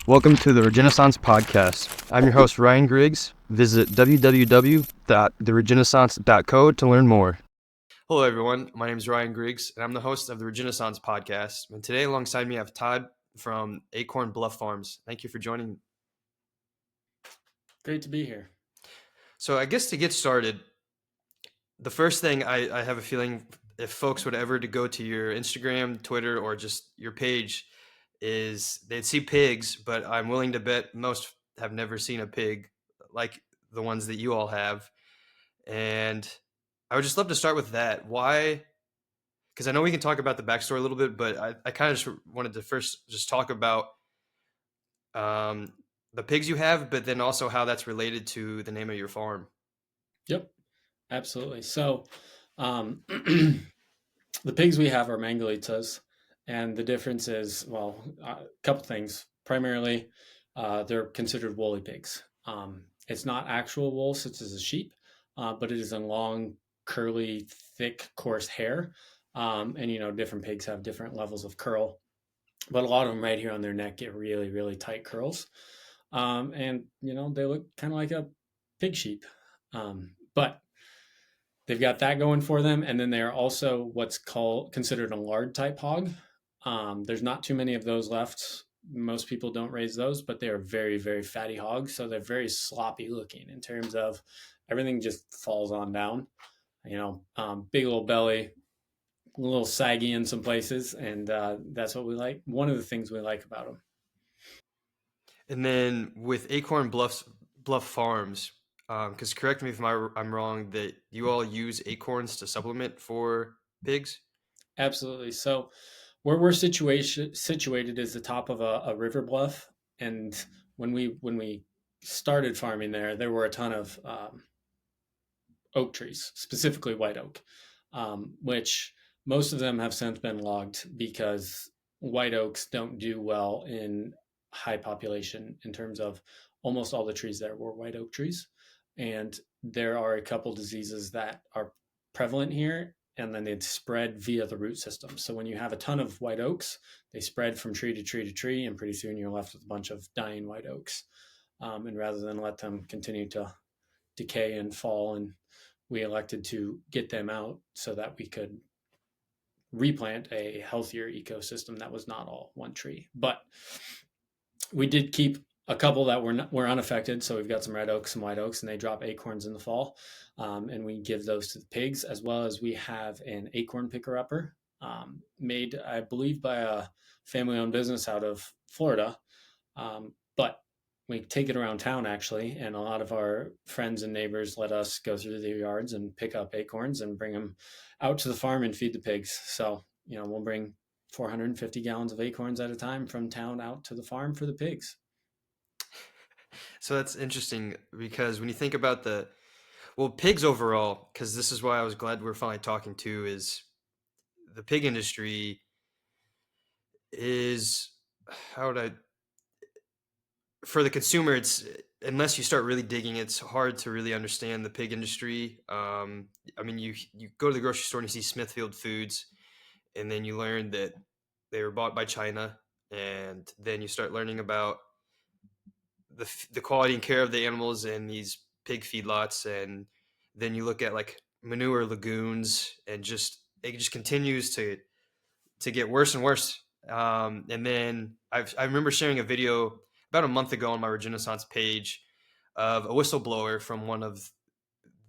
Welcome to the Regenaissance Podcast. I'm your host, Ryan Griggs. Visit www.theregenaissance.co to learn more. Hello, everyone. My name is Ryan Griggs, and I'm the host of the Regenaissance Podcast. And today, alongside me, I have Todd from Acorn Bluff Farms. Thank you for joining. Great to be here. So I guess to get started, the first thing I have a feeling if folks would ever to go to your Instagram, Twitter, or just your page is they'd see pigs, but I'm willing to bet most have never seen a pig like the ones that you all have. And I would just love to start with that. Why? Because I know we can talk about the backstory a little bit, but I kind of just wanted to first just talk about um, the pigs you have, but then also how that's related to the name of your farm. Yep, absolutely. So, the pigs we have are Mangalicas, and the difference is, well, a couple things. Primarily, they're considered woolly pigs. It's not actual wool, such as a sheep, but it is a long, curly, thick, coarse hair. And different pigs have different levels of curl, but a lot of them right here on their neck get really, really tight curls. And they look kind of like a pig sheep. But they've got that going for them, and then they're also what's considered a lard type hog. There's not too many of those left. Most people don't raise those, but they are very, very fatty hogs, so they're very sloppy looking in terms of everything just falls on down. Big little belly, a little saggy in some places, and that's what we like. One of the things we like about them. And then with Acorn Bluff Farms, because correct me if I'm wrong, that you all use acorns to supplement for pigs. Absolutely. So where we're situated is the top of a river bluff, and when we started farming there were a ton of oak trees, specifically white oak, which most of them have since been logged because white oaks don't do well in high population in terms of almost all the trees there were white oak trees. And there are a couple diseases that are prevalent here, and then they'd spread via the root system. So when you have a ton of white oaks, they spread from tree to tree to tree, and pretty soon you're left with a bunch of dying white oaks. And rather than let them continue to decay and fall, and we elected to get them out so that we could replant a healthier ecosystem that was not all one tree. But we did keep a couple that were unaffected. So we've got some red oaks, some white oaks, and they drop acorns in the fall. And we give those to the pigs, as well as we have an acorn picker upper made, I believe, by a family owned business out of Florida. But we take it around town actually, and a lot of our friends and neighbors let us go through their yards and pick up acorns and bring them out to the farm and feed the pigs. So we'll bring 450 gallons of acorns at a time from town out to the farm for the pigs. So that's interesting because when you think about pigs overall, because this is why I was glad we're finally talking to, is the pig industry is, how would I, for the consumer, it's, unless you start really digging, it's hard to really understand the pig industry. I mean, you go to the grocery store and you see Smithfield Foods, and then you learn that they were bought by China, and then you start learning about the quality and care of the animals in these pig feedlots, and then you look at like manure lagoons, and just it just continues to get worse and worse. And then I remember sharing a video about a month ago on my Regenaissance page of a whistleblower from one of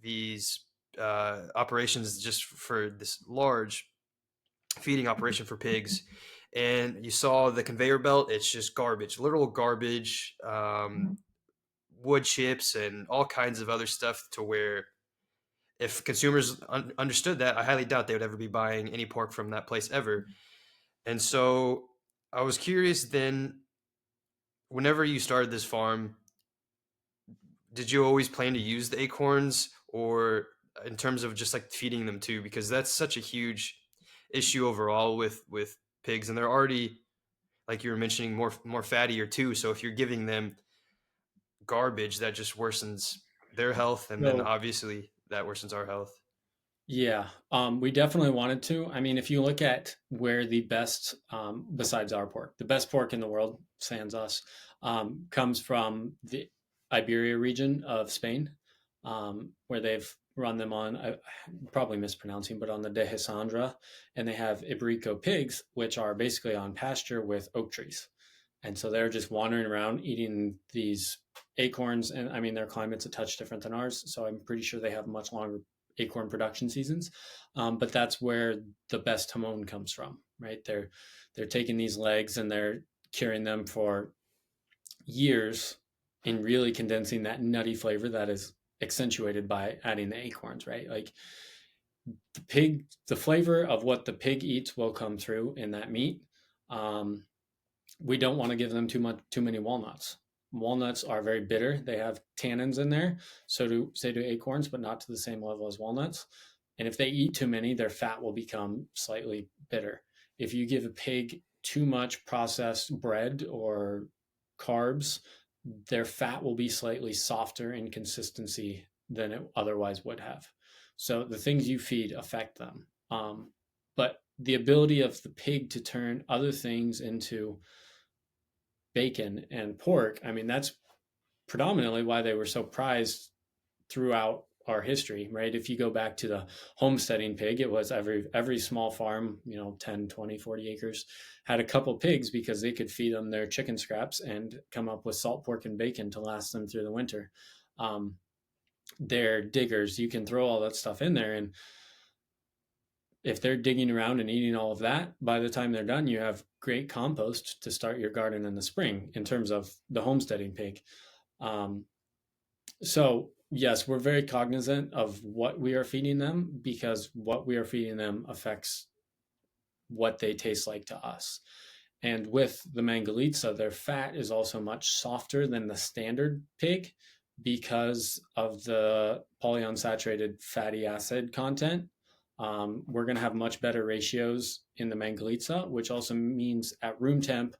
these operations, just for this large feeding operation for pigs. And you saw the conveyor belt, it's just garbage, literal garbage, wood chips and all kinds of other stuff, to where if consumers understood that, I highly doubt they would ever be buying any pork from that place ever. And so I was curious then, whenever you started this farm, did you always plan to use the acorns, or in terms of just like feeding them too? Because that's such a huge issue overall with pigs, and they're already, like you were mentioning, more fattier too. So if you're giving them garbage, that just worsens their health, and then So obviously that worsens our health. Yeah, we definitely wanted to. I mean, if you look at where the best, besides our pork, the best pork in the world, sans us, comes from the Iberia region of Spain, where they've run them on, I'm probably mispronouncing, but on the Dehisandra, and they have Ibrico pigs, which are basically on pasture with oak trees. And so they're just wandering around eating these acorns. And I mean, their climate's a touch different than ours. So I'm pretty sure they have much longer acorn production seasons. But that's where the best hamon comes from, right? They're taking these legs and they're curing them for years and really condensing that nutty flavor that is accentuated by adding the acorns, right? Like the flavor of what the pig eats will come through in that meat. Um, we don't want to give them too many walnuts. Walnuts are very bitter. They have tannins in there. So do acorns, but not to the same level as walnuts. And if they eat too many, their fat will become slightly bitter. If you give a pig too much processed bread or carbs, their fat will be slightly softer in consistency than it otherwise would have. So the things you feed affect them. But the ability of the pig to turn other things into bacon and pork, I mean, that's predominantly why they were so prized throughout our history, right? If you go back to the homesteading pig, it was every small farm, 10, 20, 40 acres had a couple pigs because they could feed them their chicken scraps and come up with salt pork and bacon to last them through the winter. Um, they're diggers. You can throw all that stuff in there, and if they're digging around and eating all of that, by the time they're done, you have great compost to start your garden in the spring in terms of the homesteading pig. Um, so, yes, we're very cognizant of what we are feeding them because what we are feeding them affects what they taste like to us. And with the Mangalica, their fat is also much softer than the standard pig because of the polyunsaturated fatty acid content. We're going to have much better ratios in the Mangalica, which also means at room temp,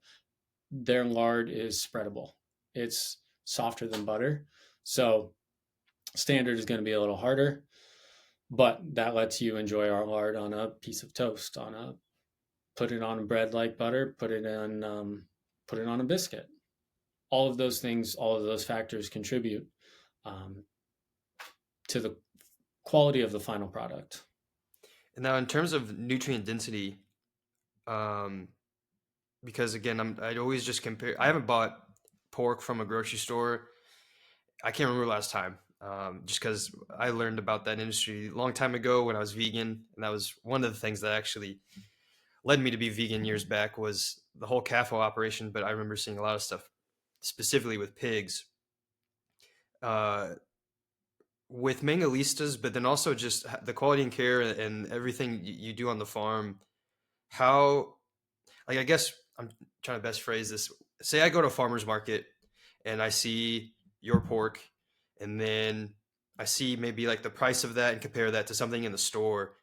their lard is spreadable. It's softer than butter. So standard is going to be a little harder, but that lets you enjoy our lard on a piece of toast, put it on bread like butter, put it on a biscuit. All of those things, all of those factors contribute um, to the quality of the final product. And now, in terms of nutrient density, um, because again, I'd always just compare. I haven't bought pork from a grocery store. I can't remember last time. Just because I learned about that industry a long time ago when I was vegan, and that was one of the things that actually led me to be vegan years back was the whole CAFO operation. But I remember seeing a lot of stuff specifically with pigs, uh, with Mangalistas, but then also just the quality and care and everything you do on the farm. How, like, I guess I'm trying to best phrase this. Say I go to a farmer's market and I see your pork, and then I see maybe like the price of that and compare that to something in the store.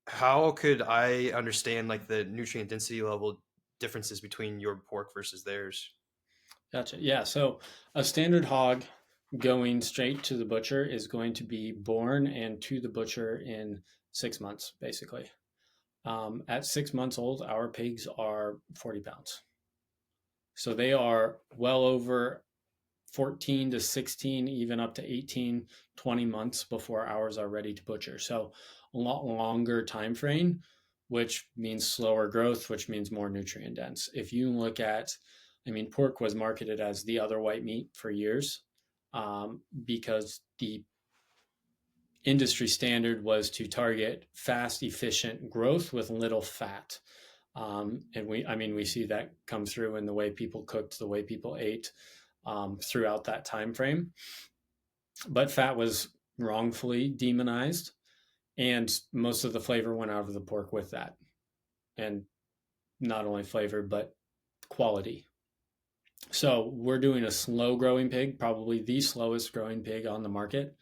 How could I understand like the nutrient density level differences between your pork versus theirs? Gotcha. Yeah. So a standard hog going straight to the butcher is going to be born and to the butcher in 6 months, basically. At 6 months old, our pigs are 40 pounds. So they are well over 14 to 16, even up to 18, 20 months before ours are ready to butcher. So a lot longer time frame, which means slower growth, which means more nutrient dense. If you look at, I mean, pork was marketed as the other white meat for years because the industry standard was to target fast, efficient growth with little fat. And we see that come through in the way people cooked, the way people ate throughout that time frame. But fat was wrongfully demonized, and most of the flavor went out of the pork with that, and not only flavor but quality. So we're doing a slow growing pig, probably the slowest growing pig on the market.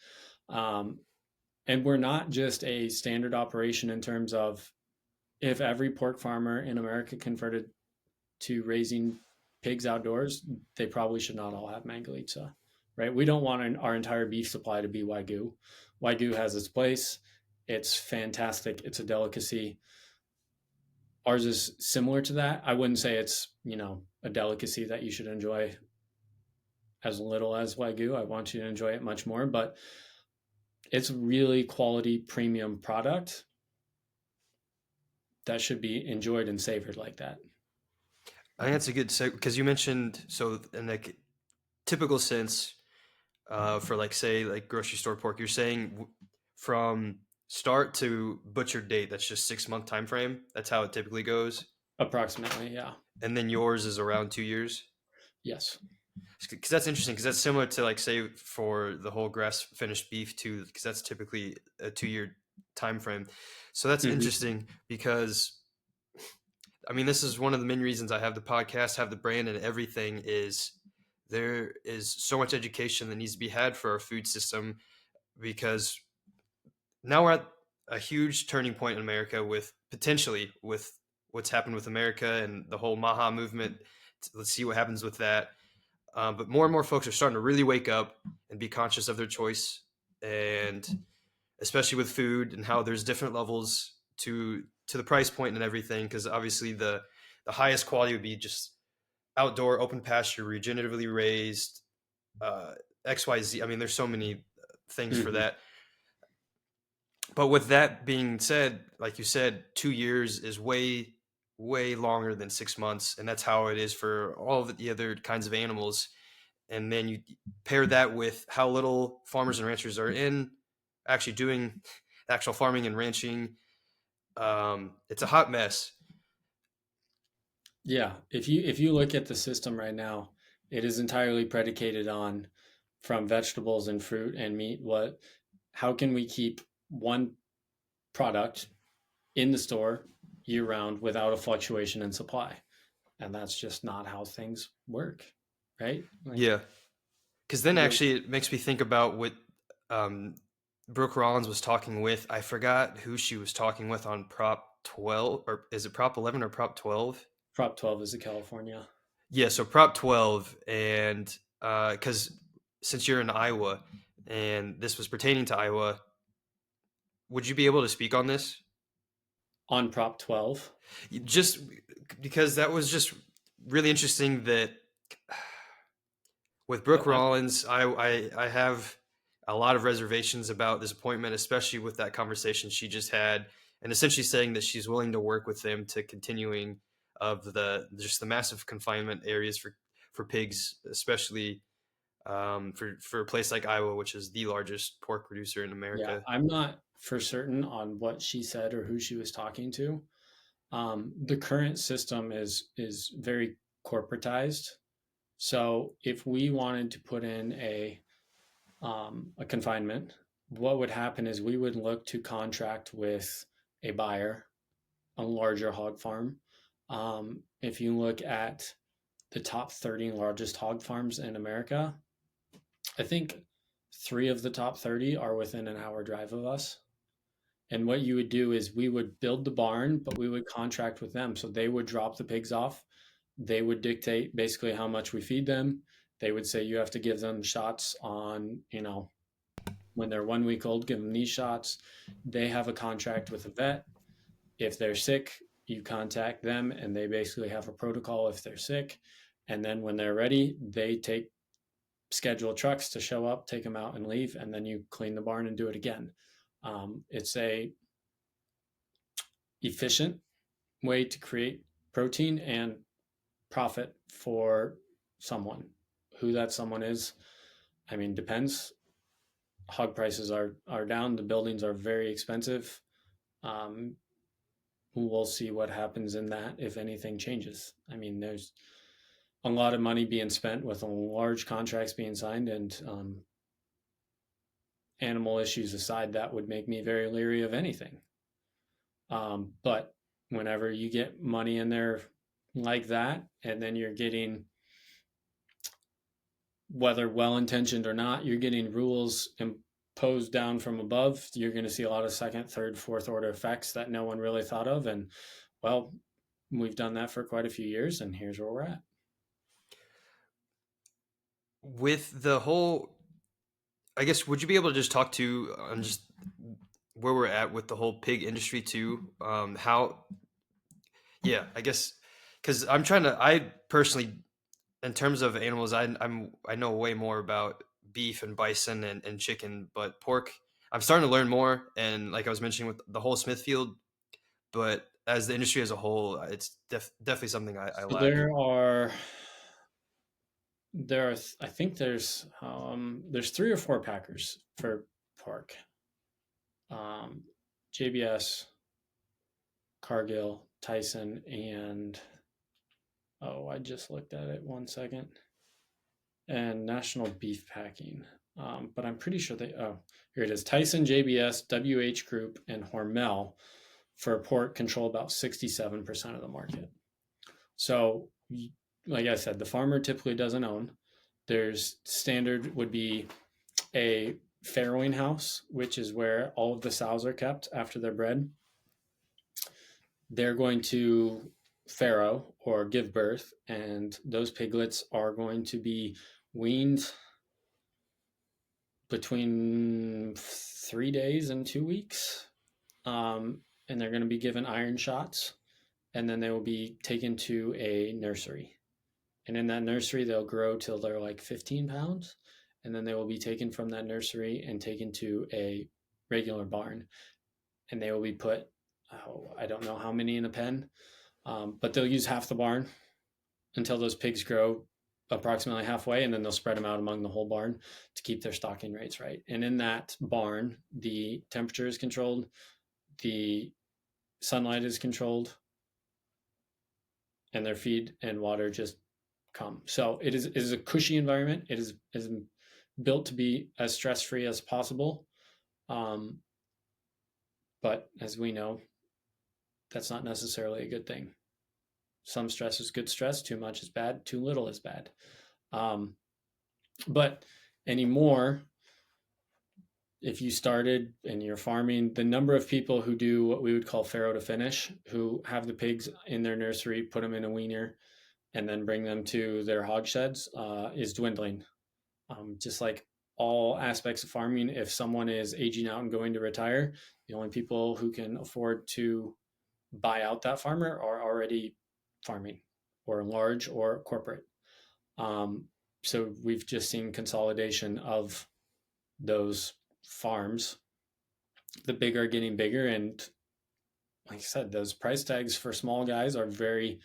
Um, and we're not just a standard operation in terms of if every pork farmer in America converted to raising pigs outdoors, they probably should not all have Mangalica, right? We don't want our entire beef supply to be Wagyu. Wagyu has its place. It's fantastic. It's a delicacy. Ours is similar to that. I wouldn't say it's, a delicacy that you should enjoy as little as Wagyu. I want you to enjoy it much more, but it's really quality premium product that should be enjoyed and savored like that. I think that's a good seg because you mentioned so in like typical sense for like say like grocery store pork, you're saying from start to butcher date, that's just 6 month time frame. That's how it typically goes. Approximately, yeah. And then yours is around 2 years. Yes. Because that's interesting. Because that's similar to like say for the whole grass finished beef too. Because that's typically a 2 year time frame. So that's Hmm. interesting because I mean this is one of the main reasons I have the podcast, have the brand, and everything is there is so much education that needs to be had for our food system because now we're at a huge turning point in America with potentially with what's happened with America and the whole Maha movement. Let's see what happens with that. But more and more folks are starting to really wake up and be conscious of their choice, and especially with food and how there's different levels to the price point and everything. Because obviously the highest quality would be just outdoor, open pasture, regeneratively raised, XYZ. I mean, there's so many things for Hmm. that. But with that being said, like you said, 2 years is way longer than 6 months, and that's how it is for all of the other kinds of animals. And then you pair that with how little farmers and ranchers are in actually doing actual farming and ranching. It's a hot mess. Yeah. If you look at the system right now, it is entirely predicated on from vegetables and fruit and meat. How can we keep one product in the store year round without a fluctuation in supply? And that's just not how things work, right? Like Yeah, because then you'll actually it makes me think about what um, Brooke Rollins was talking with. I forgot who she was talking with on Prop 12, or is it Prop 11 or Prop 12? Prop 12 is a California. Yeah, so Prop 12, and because since you're in Iowa and this was pertaining to Iowa, would you be able to speak on this? On Prop 12. Just because that was just really interesting that with Brooke I'm Rollins, I have a lot of reservations about this appointment, especially with that conversation she just had, and essentially saying that she's willing to work with them to continuing of the just the massive confinement areas for pigs, especially for a place like Iowa, which is the largest pork producer in Yeah, America. I'm not for certain on what she said or who she was talking to. The current system is very corporatized. So if we wanted to put in a confinement, what would happen is we would look to contract with a buyer, a larger hog farm. If you look at the top 30 largest hog farms in America, I think three of the top 30 are within an hour drive of us. And what you would do is we would build the barn, but we would contract with them. So they would drop the pigs off. They would dictate basically how much we feed them. They would say you have to give them shots on, when they're 1 week old, give them these shots. They have a contract with a vet. If they're sick, you contact them and they basically have a protocol if they're sick. And then when they're ready, they take schedule trucks to show up, take them out and leave, and then you clean the barn and do it again. It's a efficient way to create protein and profit for someone. Who that someone is, I mean, depends. Hog prices are down. The buildings are very expensive. Um, we'll see what happens in that if anything changes. I mean, there's a lot of money being spent with large contracts being signed, and animal issues aside, that would make me very leery of anything. But whenever you get money in there like that, and then you're getting, whether well intentioned or not, you're getting rules imposed down from above, you're going to see a lot of second, third, fourth order effects that no one really thought of. And well, we've done that for quite a few years, and here's where we're at. With the whole, I guess, would you be able to just talk to on just where we're at with the whole pig industry too. How, yeah, I guess because I personally, in terms of animals, I know way more about beef and bison and chicken, but pork, I'm starting to learn more. And like I was mentioning with the whole Smithfield, but as the industry as a whole, it's definitely something I So lack. I think there's three or four packers for pork. Um, JBS, Cargill, Tyson, and oh, I just looked at it 1 second. And National Beef Packing. But I'm pretty sure here it is. Tyson, JBS, WH Group, and Hormel for pork control about 67% of the market. So, like I said, the farmer typically doesn't own. There's standard would be a farrowing house, which is where all of the sows are kept after they're bred. They're going to farrow or give birth, and those piglets are going to be weaned between 3 days and 2 weeks. And they're going to be given iron shots, and then they will be taken to a nursery. And in that nursery, they'll grow till they're like 15 pounds. And then they will be taken from that nursery and taken to a regular barn. And they will be put, oh, I don't know how many in a pen, but they'll use half the barn until those pigs grow approximately halfway, and then they'll spread them out among the whole barn to keep their stocking rates right. And in that barn, the temperature is controlled, the sunlight is controlled, and their feed and water just come. So it is a cushy environment. It is built to be as stress free as possible. Um, but as we know, that's not necessarily a good thing. Some stress is good stress. Too much is bad. Too little is bad. Um, but anymore, if you started and you're farming, the number of people who do what we would call farrow to finish, who have the pigs in their nursery, put them in a weaner, and then bring them to their hog sheds is dwindling. Just like all aspects of farming, if someone is aging out and going to retire, the only people who can afford to buy out that farmer are already farming, or large or corporate. Um, so we've just seen consolidation of those farms. The big are getting bigger, and like I said, those price tags for small guys are very,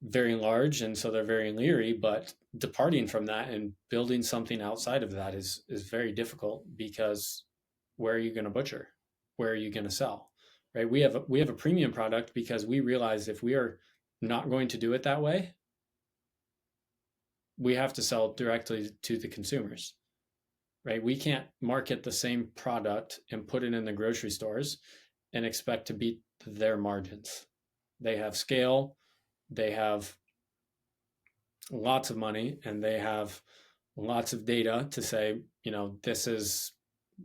very large, and so they're very leery. But departing from that and building something outside of that is very difficult, because where are you going to butcher? Where are you going to sell? Right? We have a premium product because we realize if we are not going to do it that way, we have to sell directly to the consumers. Right? We can't market the same product and put it in the grocery stores and expect to beat their margins. They have scale, they have lots of money, and they have lots of data to say, this is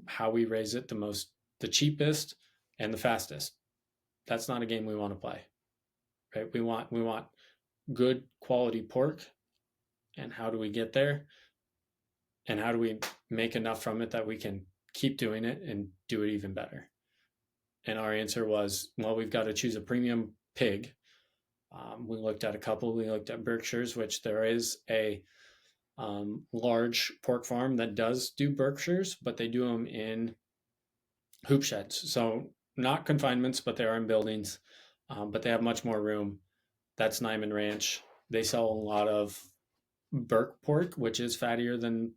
how we raise it the cheapest and the fastest. That's not a game we want to play. Right? We want good quality pork, and how do we get there? And how do we make enough from it that we can keep doing it and do it even better? And our answer was, well, we've got to choose a premium pig. We looked at a couple. We looked at Berkshire's, which there is a large pork farm that does do Berkshire's, but they do them in hoop sheds. So not confinements, but they are in buildings, but they have much more room. That's Nyman Ranch. They sell a lot of Burke pork, which is fattier than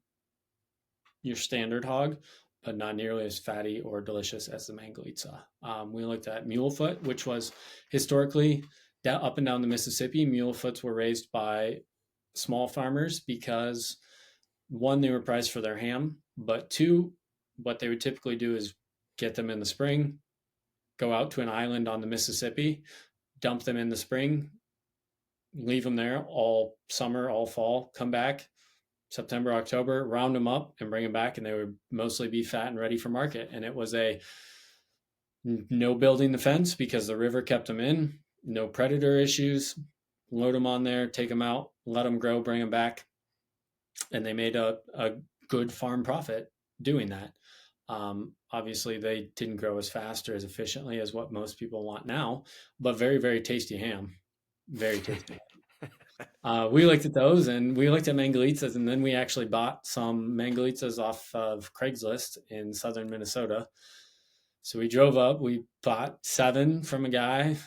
your standard hog, but not nearly as fatty or delicious as the Mangalica. We looked at Mulefoot, which was historically up and down the Mississippi. Mulefoots were raised by small farmers because, one, they were prized for their ham, but two, what they would typically do is get them in the spring, go out to an island on the Mississippi, dump them in the spring, leave them there all summer, all fall, come back September, October, round them up and bring them back, and they would mostly be fat and ready for market. And it was a no building the fence because the river kept them in, no predator issues, load them on there, take them out, let them grow, bring them back. And they made a good farm profit doing that. Obviously, they didn't grow as fast or as efficiently as what most people want now, but very, very tasty ham. Very tasty. We looked at those and we looked at Mangalitas, and then we actually bought some Mangalitas off of Craigslist in southern Minnesota. So we drove up, we bought 7 from a guy.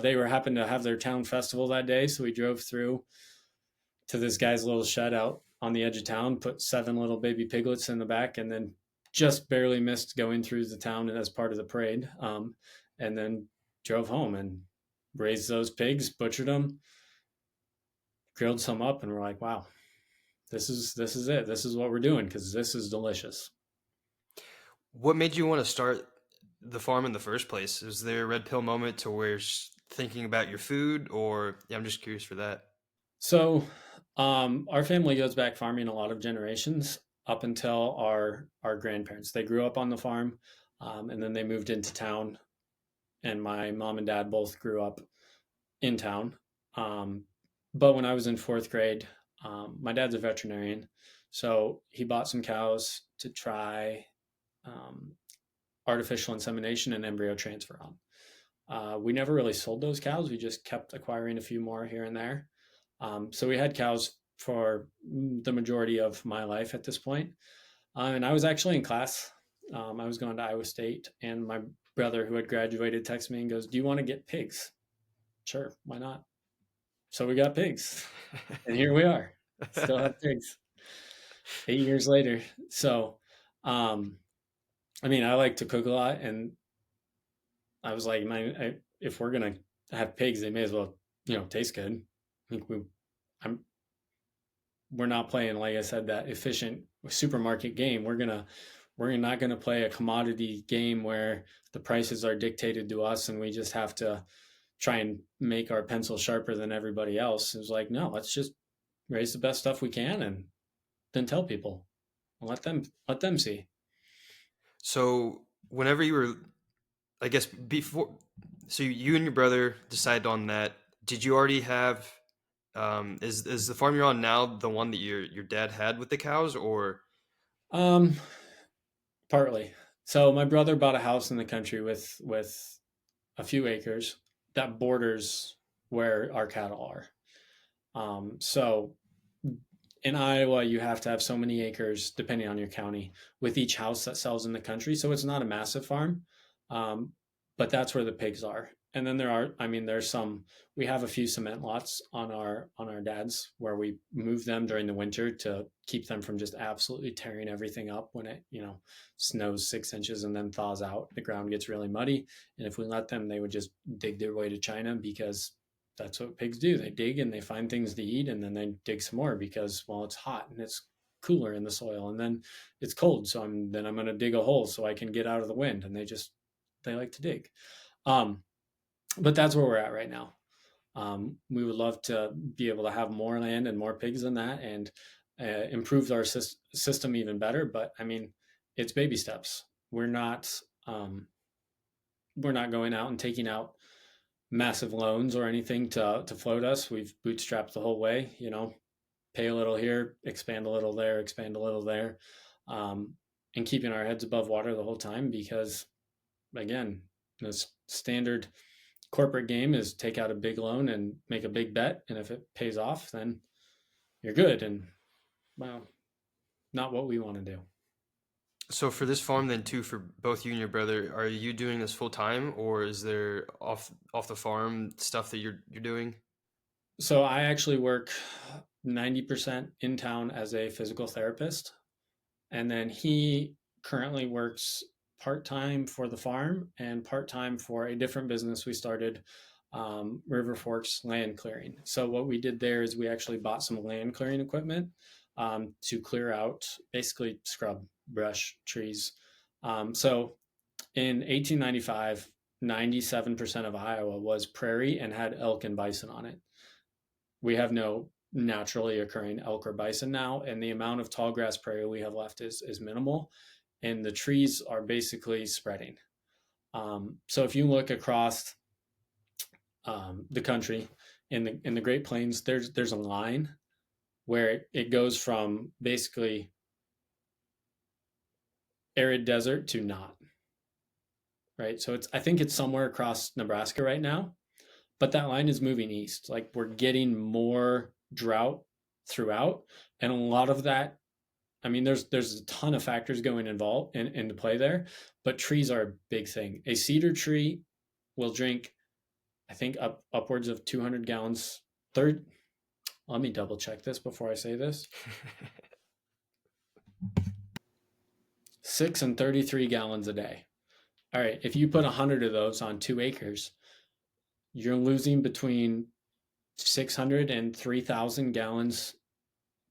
They were happened to have their town festival that day, so we drove through to this guy's little shed out on the edge of town, put 7 little baby piglets in the back, and then just barely missed going through the town as part of the parade. And then drove home and raised those pigs, butchered them, grilled some up, and we're like, wow, this is it. This is what we're doing because this is delicious. What made you want to start the farm in the first place? Is there a red pill moment to where thinking about your food, or yeah, I'm just curious for that. So, our family goes back farming a lot of generations up until our grandparents. They grew up on the farm, and then they moved into town. And my mom and dad both grew up in town. Um, but when I was in 4th grade, my dad's a veterinarian, so he bought some cows to try um, artificial insemination and embryo transfer on. We never really sold those cows. We just kept acquiring a few more here and there. So we had cows for the majority of my life at this point. And I was actually in class. I was going to Iowa State, and my brother, who had graduated, texted me and goes, "Do you want to get pigs?" Sure, why not? So we got pigs, and here we are. Still have pigs 8 years later. So, um, I mean, I like to cook a lot, and I was like, if we're gonna have pigs, they may as well, taste good. I think I'm, we're not playing, like I said, that efficient supermarket game. We're not gonna play a commodity game where the prices are dictated to us, and we just have to try and make our pencil sharper than everybody else. It was like, no, let's just raise the best stuff we can, and then tell people, let them see. So, whenever you were, I guess before, so you and your brother decided on that. Did you already have? Is the farm you're on now the one that your dad had with the cows, or Um, Partly. So my brother bought a house in the country with a few acres that borders where our cattle are. So in Iowa, you have to have so many acres, depending on your county, with each house that sells in the country. So it's not a massive farm, um, but that's where the pigs are. And then I mean, there's some. We have a few cement lots on our dad's where we move them during the winter to keep them from just absolutely tearing everything up when it snows 6 inches and then thaws out. The ground gets really muddy, and if we let them, they would just dig their way to China because that's what pigs do. They dig and they find things to eat, and then they dig some more because, well, it's hot and it's cooler in the soil, and then it's cold. So I'm going to dig a hole so I can get out of the wind. And they like to dig. Um, but that's where we're at right now. We would love to be able to have more land and more pigs than that, and improve our system even better. But I mean, it's baby steps. Um, we're not going out and taking out massive loans or anything to float us. We've bootstrapped the whole way, pay a little here, expand a little there, expand a little there, and keeping our heads above water the whole time because, again, this standard corporate game is take out a big loan and make a big bet. And if it pays off, then you're good. And, well, not what we want to do. so for this farm then too, for both you and your brother, are you doing this full time, or is there off the farm stuff that you're doing? So I actually work 90% in town as a physical therapist. And then he currently works part time for the farm and part time for a different business we started, River Forks Land Clearing. So, what we did there is we actually bought some land clearing equipment to clear out basically scrub, brush, trees. So, in 1895, 97% of Iowa was prairie and had elk and bison on it. We have no naturally occurring elk or bison now, and the amount of tall grass prairie we have left is minimal, and the trees are basically spreading. So if you look across the country in the Great Plains, there's a line where it goes from basically arid desert to not, right? So I think it's somewhere across Nebraska right now, but that line is moving east. Like we're getting more drought throughout, and a lot of that, I mean, there's a ton of factors going involved into play there, but trees are a big thing. A cedar tree will drink, I think, upwards of 200 gallons. Third, let me double check this before I say this. 6 and 33 gallons a day. All right, if you put 100 of those on 2 acres, you're losing between 600 and 3,000 gallons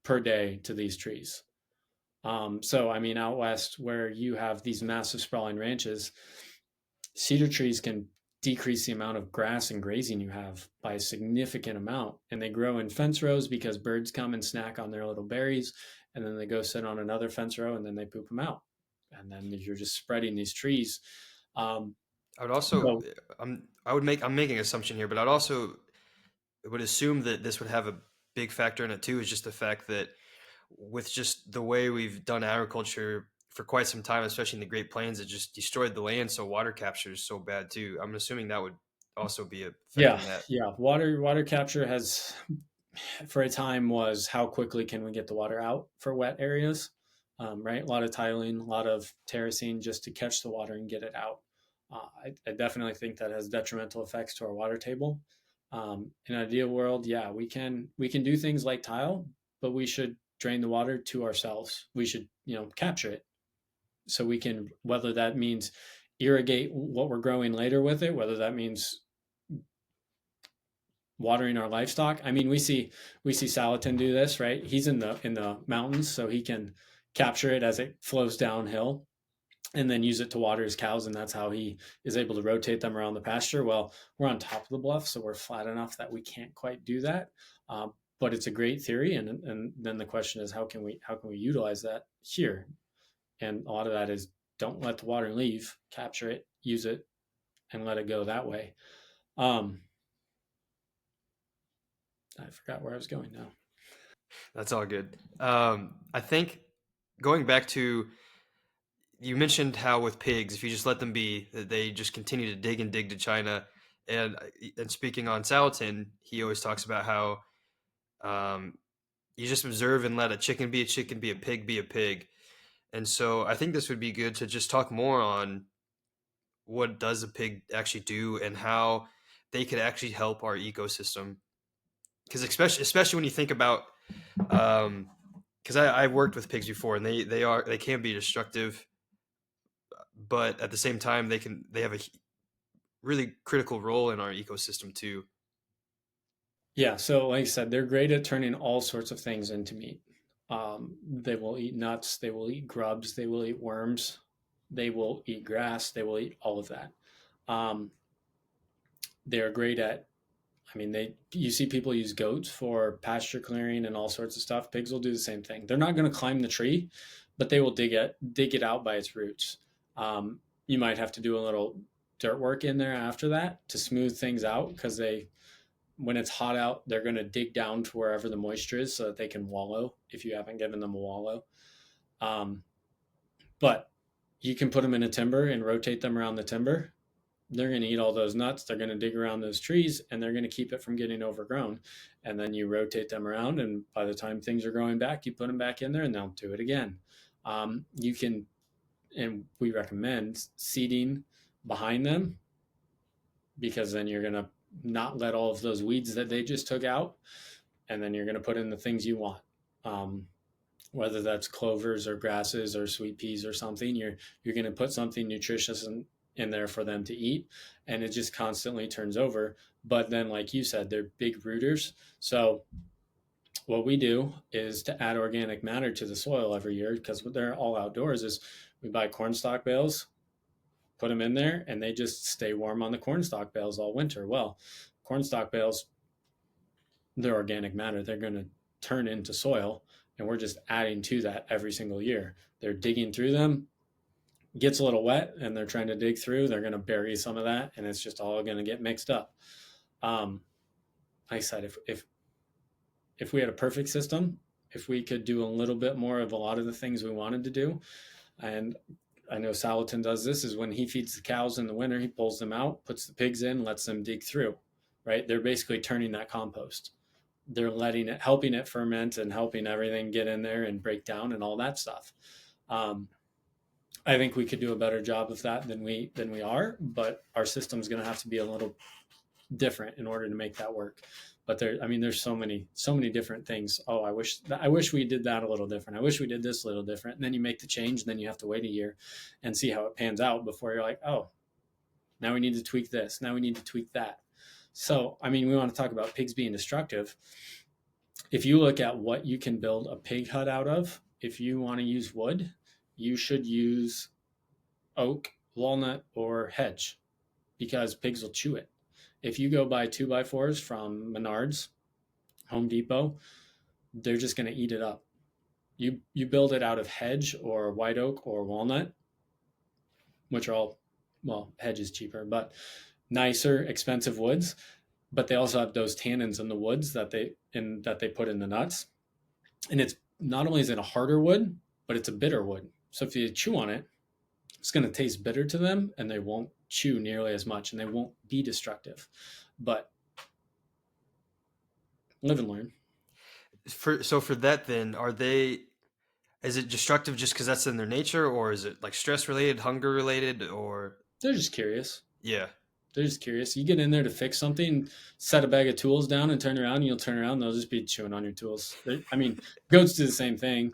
per day to these trees. So, I mean, out west where you have these massive sprawling ranches, cedar trees can decrease the amount of grass and grazing you have by a significant amount. And they grow in fence rows because birds come and snack on their little berries. And then they go sit on another fence row and then they poop them out. And then you're just spreading these trees. Um, I would also, so, I'm making an assumption here, but I'd also would assume that this would have a big factor in it too, is just the fact that with just the way we've done agriculture for quite some time, especially in the Great Plains, it just destroyed the land. So water capture is so bad too. I'm assuming that would also be yeah, affecting that. yeah. Water capture has for a time was how quickly can we get the water out for wet areas, right? A lot of tiling, a lot of terracing just to catch the water and get it out. I definitely think that has detrimental effects to our water table. In an ideal world, yeah, we can do things like tile, but we should drain the water to ourselves. We should capture it so we can, whether that means irrigate what we're growing later with it, whether that means watering our livestock. I mean, we see Salatin do this, right? He's in the mountains, so he can capture it as it flows downhill and then use it to water his cows, and that's how he is able to rotate them around the pasture. Well, we're on top of the bluff, so we're flat enough that we can't quite do that. But it's a great theory, and then the question is how can we utilize that here? And a lot of that is don't let the water leave, capture it, use it, and let it go that way. Um, I forgot where I was going now. That's all good. I think going back to, you mentioned how with pigs, if you just let them be, that they just continue to dig and dig to China. And speaking on Salatin, he always talks about how um, you just observe and let a chicken be a chicken, be a pig be a pig. And so I think this would be good to just talk more on what does a pig actually do and how they could actually help our ecosystem. Because especially when you think about, because I've worked with pigs before, and they can be destructive, but at the same time they have a really critical role in our ecosystem too. Yeah, so like I said, they're great at turning all sorts of things into meat. They will eat nuts, they will eat grubs, they will eat worms, they will eat grass, they will eat all of that. Um, they're great at, I mean, you see people use goats for pasture clearing and all sorts of stuff. Pigs will do the same thing. They're not going to climb the tree, but they will dig it out by its roots. You might have to do a little dirt work in there after that to smooth things out because when it's hot out, they're going to dig down to wherever the moisture is so that they can wallow if you haven't given them a wallow. Um, but you can put them in a timber and rotate them around the timber. They're going to eat all those nuts. They're going to dig around those trees and they're going to keep it from getting overgrown. And then you rotate them around. And by the time things are growing back, you put them back in there and they'll do it again. You can, and we recommend seeding behind them because then you're going to not let all of those weeds that they just took out, and then you're going to put in the things you want, whether that's clovers or grasses or sweet peas or something. You're going to put something nutritious in there for them to eat, and it just constantly turns over. But then, like you said, they're big rooters. So what we do is to add organic matter to the soil every year because they're all outdoors. Is we buy cornstalk bales, put them in there, and they just stay warm on the cornstalk bales all winter. Well, cornstalk bales, they're organic matter. They're going to turn into soil, and we're just adding to that every single year. They're digging through them, gets a little wet, and they're trying to dig through. They're going to bury some of that, and it's just all going to get mixed up. Um, like I said, if we had a perfect system, if we could do a little bit more of a lot of the things we wanted to do, and I know Salatin does this, is when he feeds the cows in the winter, he pulls them out, puts the pigs in, lets them dig through, right? They're basically turning that compost. They're letting it, helping it ferment and helping everything get in there and break down and all that stuff. Um, I think we could do a better job of that than we are, but our system's going to have to be a little different in order to make that work. But there, I mean, there's so many different things. Oh, I wish we did that a little different. I wish we did this a little different. And then you make the change, and then you have to wait a year and see how it pans out before you're like, oh, now we need to tweak this. Now we need to tweak that. So, I mean, we want to talk about pigs being destructive. If you look at what you can build a pig hut out of, if you want to use wood, you should use oak, walnut, or hedge because pigs will chew it. If you go buy 2x4s from Menards, Home Depot, they're just going to eat it up. You build it out of hedge or white oak or walnut, which are all, well, hedge is cheaper, but nicer, expensive woods. But they also have those tannins in the woods that they put in the nuts. And it's not only is it a harder wood, but it's a bitter wood. So if you chew on it, it's going to taste bitter to them, and they won't chew nearly as much, and they won't be destructive. But live and learn. For that, then, are they? Is it destructive just because that's in their nature, or is it like stress related, hunger related, or They're just curious. yeah? They're just curious. You get in there to fix something, set a bag of tools down and turn around, and you'll turn around, and they'll just be chewing on your tools. I mean, goats do the same thing.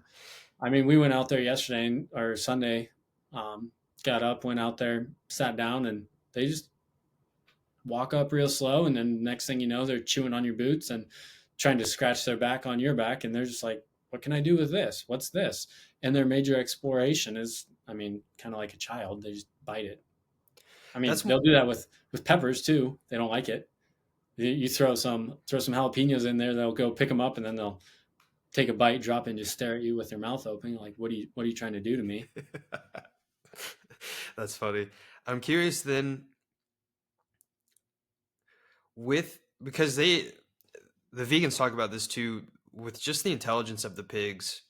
I mean, we went out there yesterday or Sunday, um, got up, went out there, sat down, and they just walk up real slow. And then next thing you know, they're chewing on your boots and trying to scratch their back on your back. And they're just like, what can I do with this? What's this? And their major exploration is, I mean, kind of like a child. They just bite it. I mean, That's they'll do that with peppers too. They don't like it. You throw some jalapenos in there, they'll go pick them up, and then they'll take a bite, drop, and just stare at you with their mouth open, like, what are you trying to do to me? that's funny. I'm curious then with because the vegans talk about this too with just the intelligence of the pigs.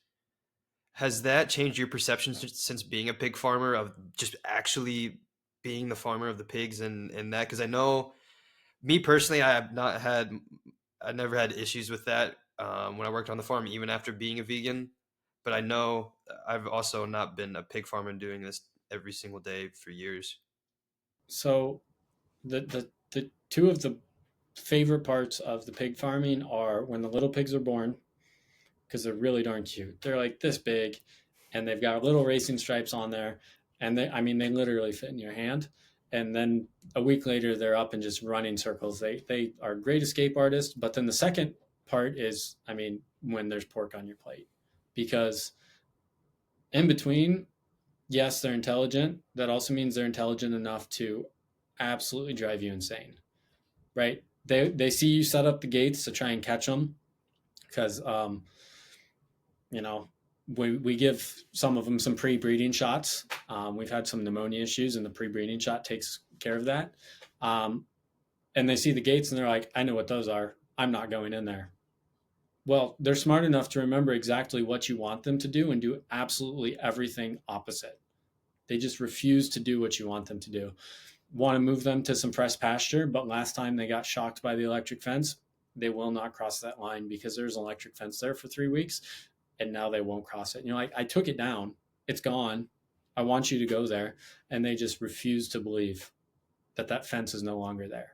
Has that changed your perception since being a pig farmer of just actually being the farmer of the pigs and that? Because I know me personally, I never had issues with that when I worked on the farm, even after being a vegan. But I know I've also not been a pig farmer and doing this every single day for years. So the two of the favorite parts of the pig farming are when the little pigs are born, because they're really darn cute. They're like this big, and they've got little racing stripes on there, and I mean, they literally fit in your hand. And then a week later, they're up and just running circles. They are great escape artists. But then the second part is, I mean, when there's pork on your plate, because in between, yes, they're intelligent. That also means they're intelligent enough to absolutely drive you insane, right? They see you set up the gates to try and catch them because you know, we give some of them some pre-breeding shots. We've had some pneumonia issues, and the pre-breeding shot takes care of that. Um, and they see the gates, and they're like, I know what those are. I'm not going in there. Well, they're smart enough to remember exactly what you want them to do and do absolutely everything opposite. They just refuse to do what you want them to do. Want to move them to some fresh pasture, but last time they got shocked by the electric fence, they will not cross that line because there's an electric fence there for 3 weeks, and now they won't cross it. And you're like, I took it down, it's gone. I want you to go there, and they just refuse to believe that that fence is no longer there.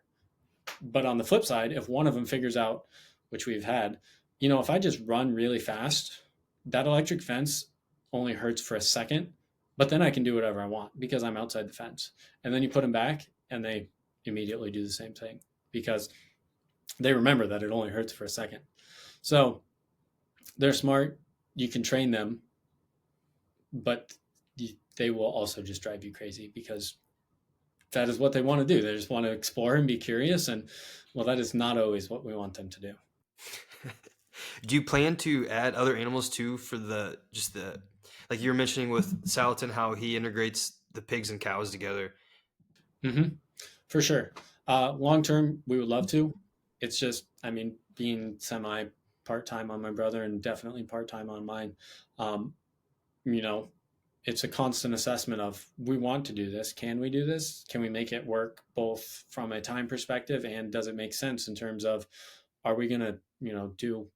But on the flip side, if one of them figures out, which we've had, if I just run really fast, that electric fence only hurts for a second, but then I can do whatever I want because I'm outside the fence. And then you put them back, and they immediately do the same thing because they remember that it only hurts for a second. So they're smart. You can train them, but they will also just drive you crazy because that is what they want to do. They just want to explore and be curious. And well, that is not always what we want them to do. Do you plan to add other animals too for the just the like you were mentioning with Salatin how he integrates the pigs and cows together? Mm-hmm. For sure. Long term, we would love to. It's just, I mean, being semi part time on my brother and definitely part time on mine, um, you know, it's a constant assessment of, we want to do this. Can we do this? Can we make it work both from a time perspective, and does it make sense in terms of, are we going to, do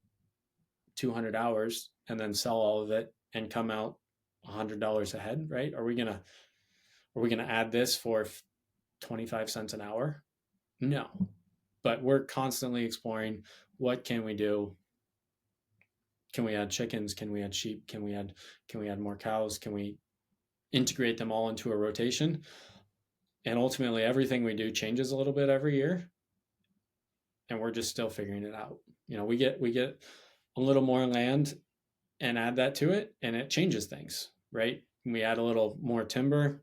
200 hours and then sell all of it and come out $100 ahead, right? Are we going to add this for 25 cents an hour? No. But we're constantly exploring, what can we do? Can we add chickens? Can we add sheep? Can we add more cows? Can we integrate them all into a rotation? And ultimately, everything we do changes a little bit every year, and we're just still figuring it out. We get a little more land and add that to it, and it changes things, right? We add a little more timber,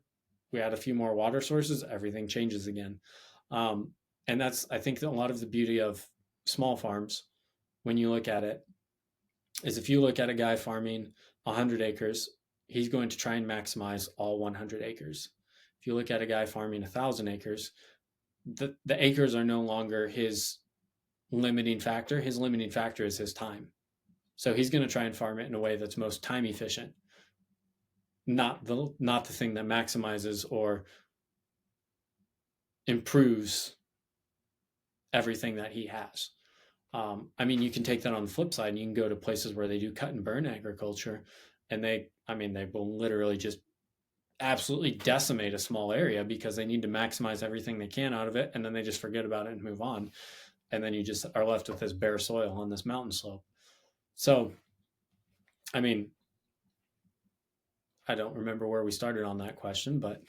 we add a few more water sources, everything changes again. Um, and that's, I think, a lot of the beauty of small farms when you look at it, is if you look at a guy farming 100 acres, he's going to try and maximize all 100 acres. If you look at a guy farming 1,000 acres, the acres are no longer his limiting factor. His limiting factor is his time. So he's going to try and farm it in a way that's most time efficient, not the thing that maximizes or improves everything that he has. I mean, you can take that on the flip side, and you can go to places where they do cut and burn agriculture, and they will literally just absolutely decimate a small area because they need to maximize everything they can out of it, and then they just forget about it and move on, and then you just are left with this bare soil on this mountain slope. So, I mean, I don't remember where we started on that question, but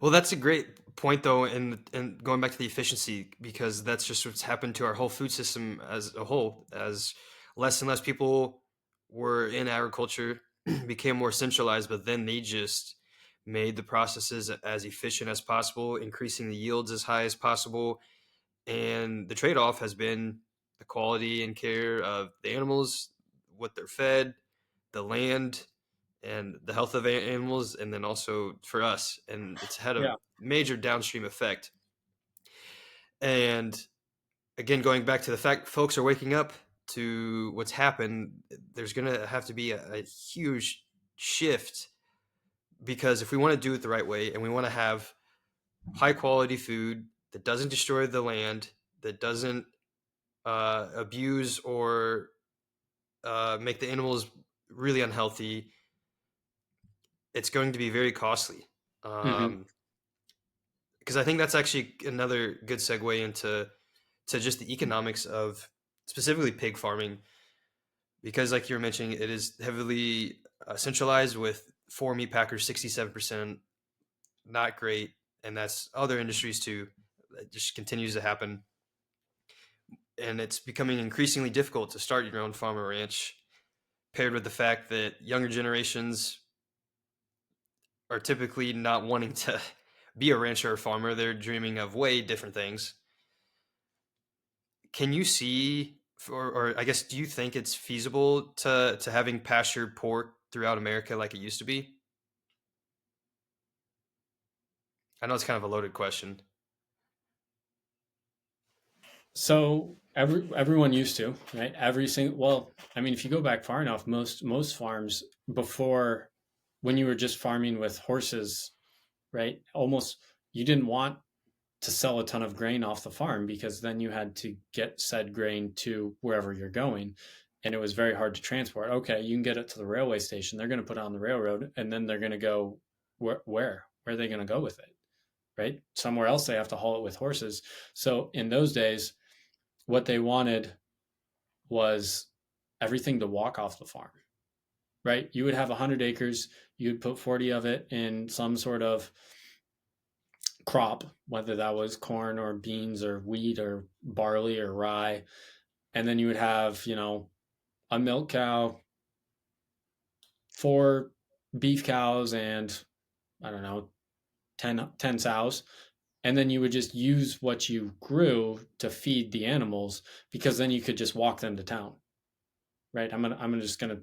Well, that's a great point, though, and going back to the efficiency, because that's just what's happened to our whole food system as a whole. As less and less people were in agriculture, became more centralized, but then they just made the processes as efficient as possible, increasing the yields as high as possible. And the trade-off has been the quality and care of the animals, what they're fed, the land, and the health of animals, and then also for us. And it's had a yeah. major downstream effect. And again, going back to the fact folks are waking up to what's happened, there's going to have to be a huge shift, because if we want to do it the right way and we want to have high quality food that doesn't destroy the land, that doesn't abuse or make the animals really unhealthy, it's going to be very costly. Mm-hmm. Because I think that's actually another good segue into just the economics of specifically pig farming, because like you were mentioning, it is heavily centralized with four meat packers, 67%, not great, and that's other industries too. It just continues to happen, and it's becoming increasingly difficult to start your own farm or ranch, paired with the fact that younger generations are typically not wanting to be a rancher or farmer. They're dreaming of way different things. Can you see, or I guess, do you think it's feasible to having pastured pork throughout America like it used to be? I know it's kind of a loaded question. So everyone used to, right? Every single, well, I mean, if you go back far enough, most farms before, when you were just farming with horses, right? Almost, you didn't want to sell a ton of grain off the farm, because then you had to get said grain to wherever you're going, and it was very hard to transport. Okay, you can get it to the railway station. They're going to put it on the railroad, and then they're going to go where are they going to go with it? Right? Somewhere else they have to haul it with horses. So in those days, what they wanted was everything to walk off the farm, right? You would have 100 acres, you'd put 40 of it in some sort of crop, whether that was corn or beans or wheat or barley or rye. And then you would have, a milk cow, four beef cows, and I don't know, 10 sows. And then you would just use what you grew to feed the animals, because then you could just walk them to town, right? I'm just gonna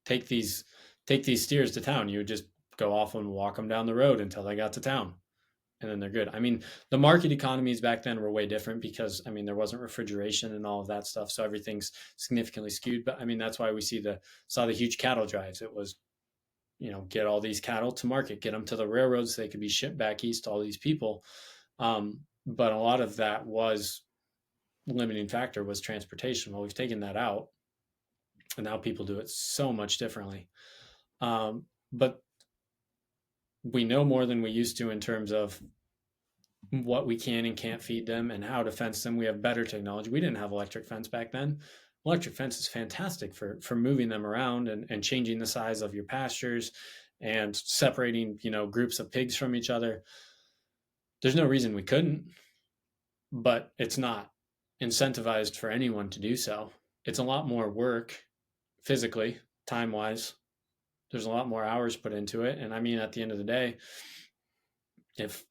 take these take these steers to town. You would just go off and walk them down the road until they got to town, and then they're good. I mean, the market economies back then were way different, because I mean, there wasn't refrigeration and all of that stuff, so everything's significantly skewed. But I mean, that's why we saw the huge cattle drives. It was get all these cattle to market, get them to the railroads so they could be shipped back east to all these people. But a lot of that was limiting factor was transportation. Well, we've taken that out, and now people do it so much differently. But we know more than we used to in terms of what we can and can't feed them and how to fence them. We have better technology. We didn't have electric fence back then. Electric fence is fantastic for moving them around and changing the size of your pastures and separating, groups of pigs from each other. There's no reason we couldn't, but it's not incentivized for anyone to do so. It's a lot more work physically, time wise. There's a lot more hours put into it. And I mean, at the end of the day, if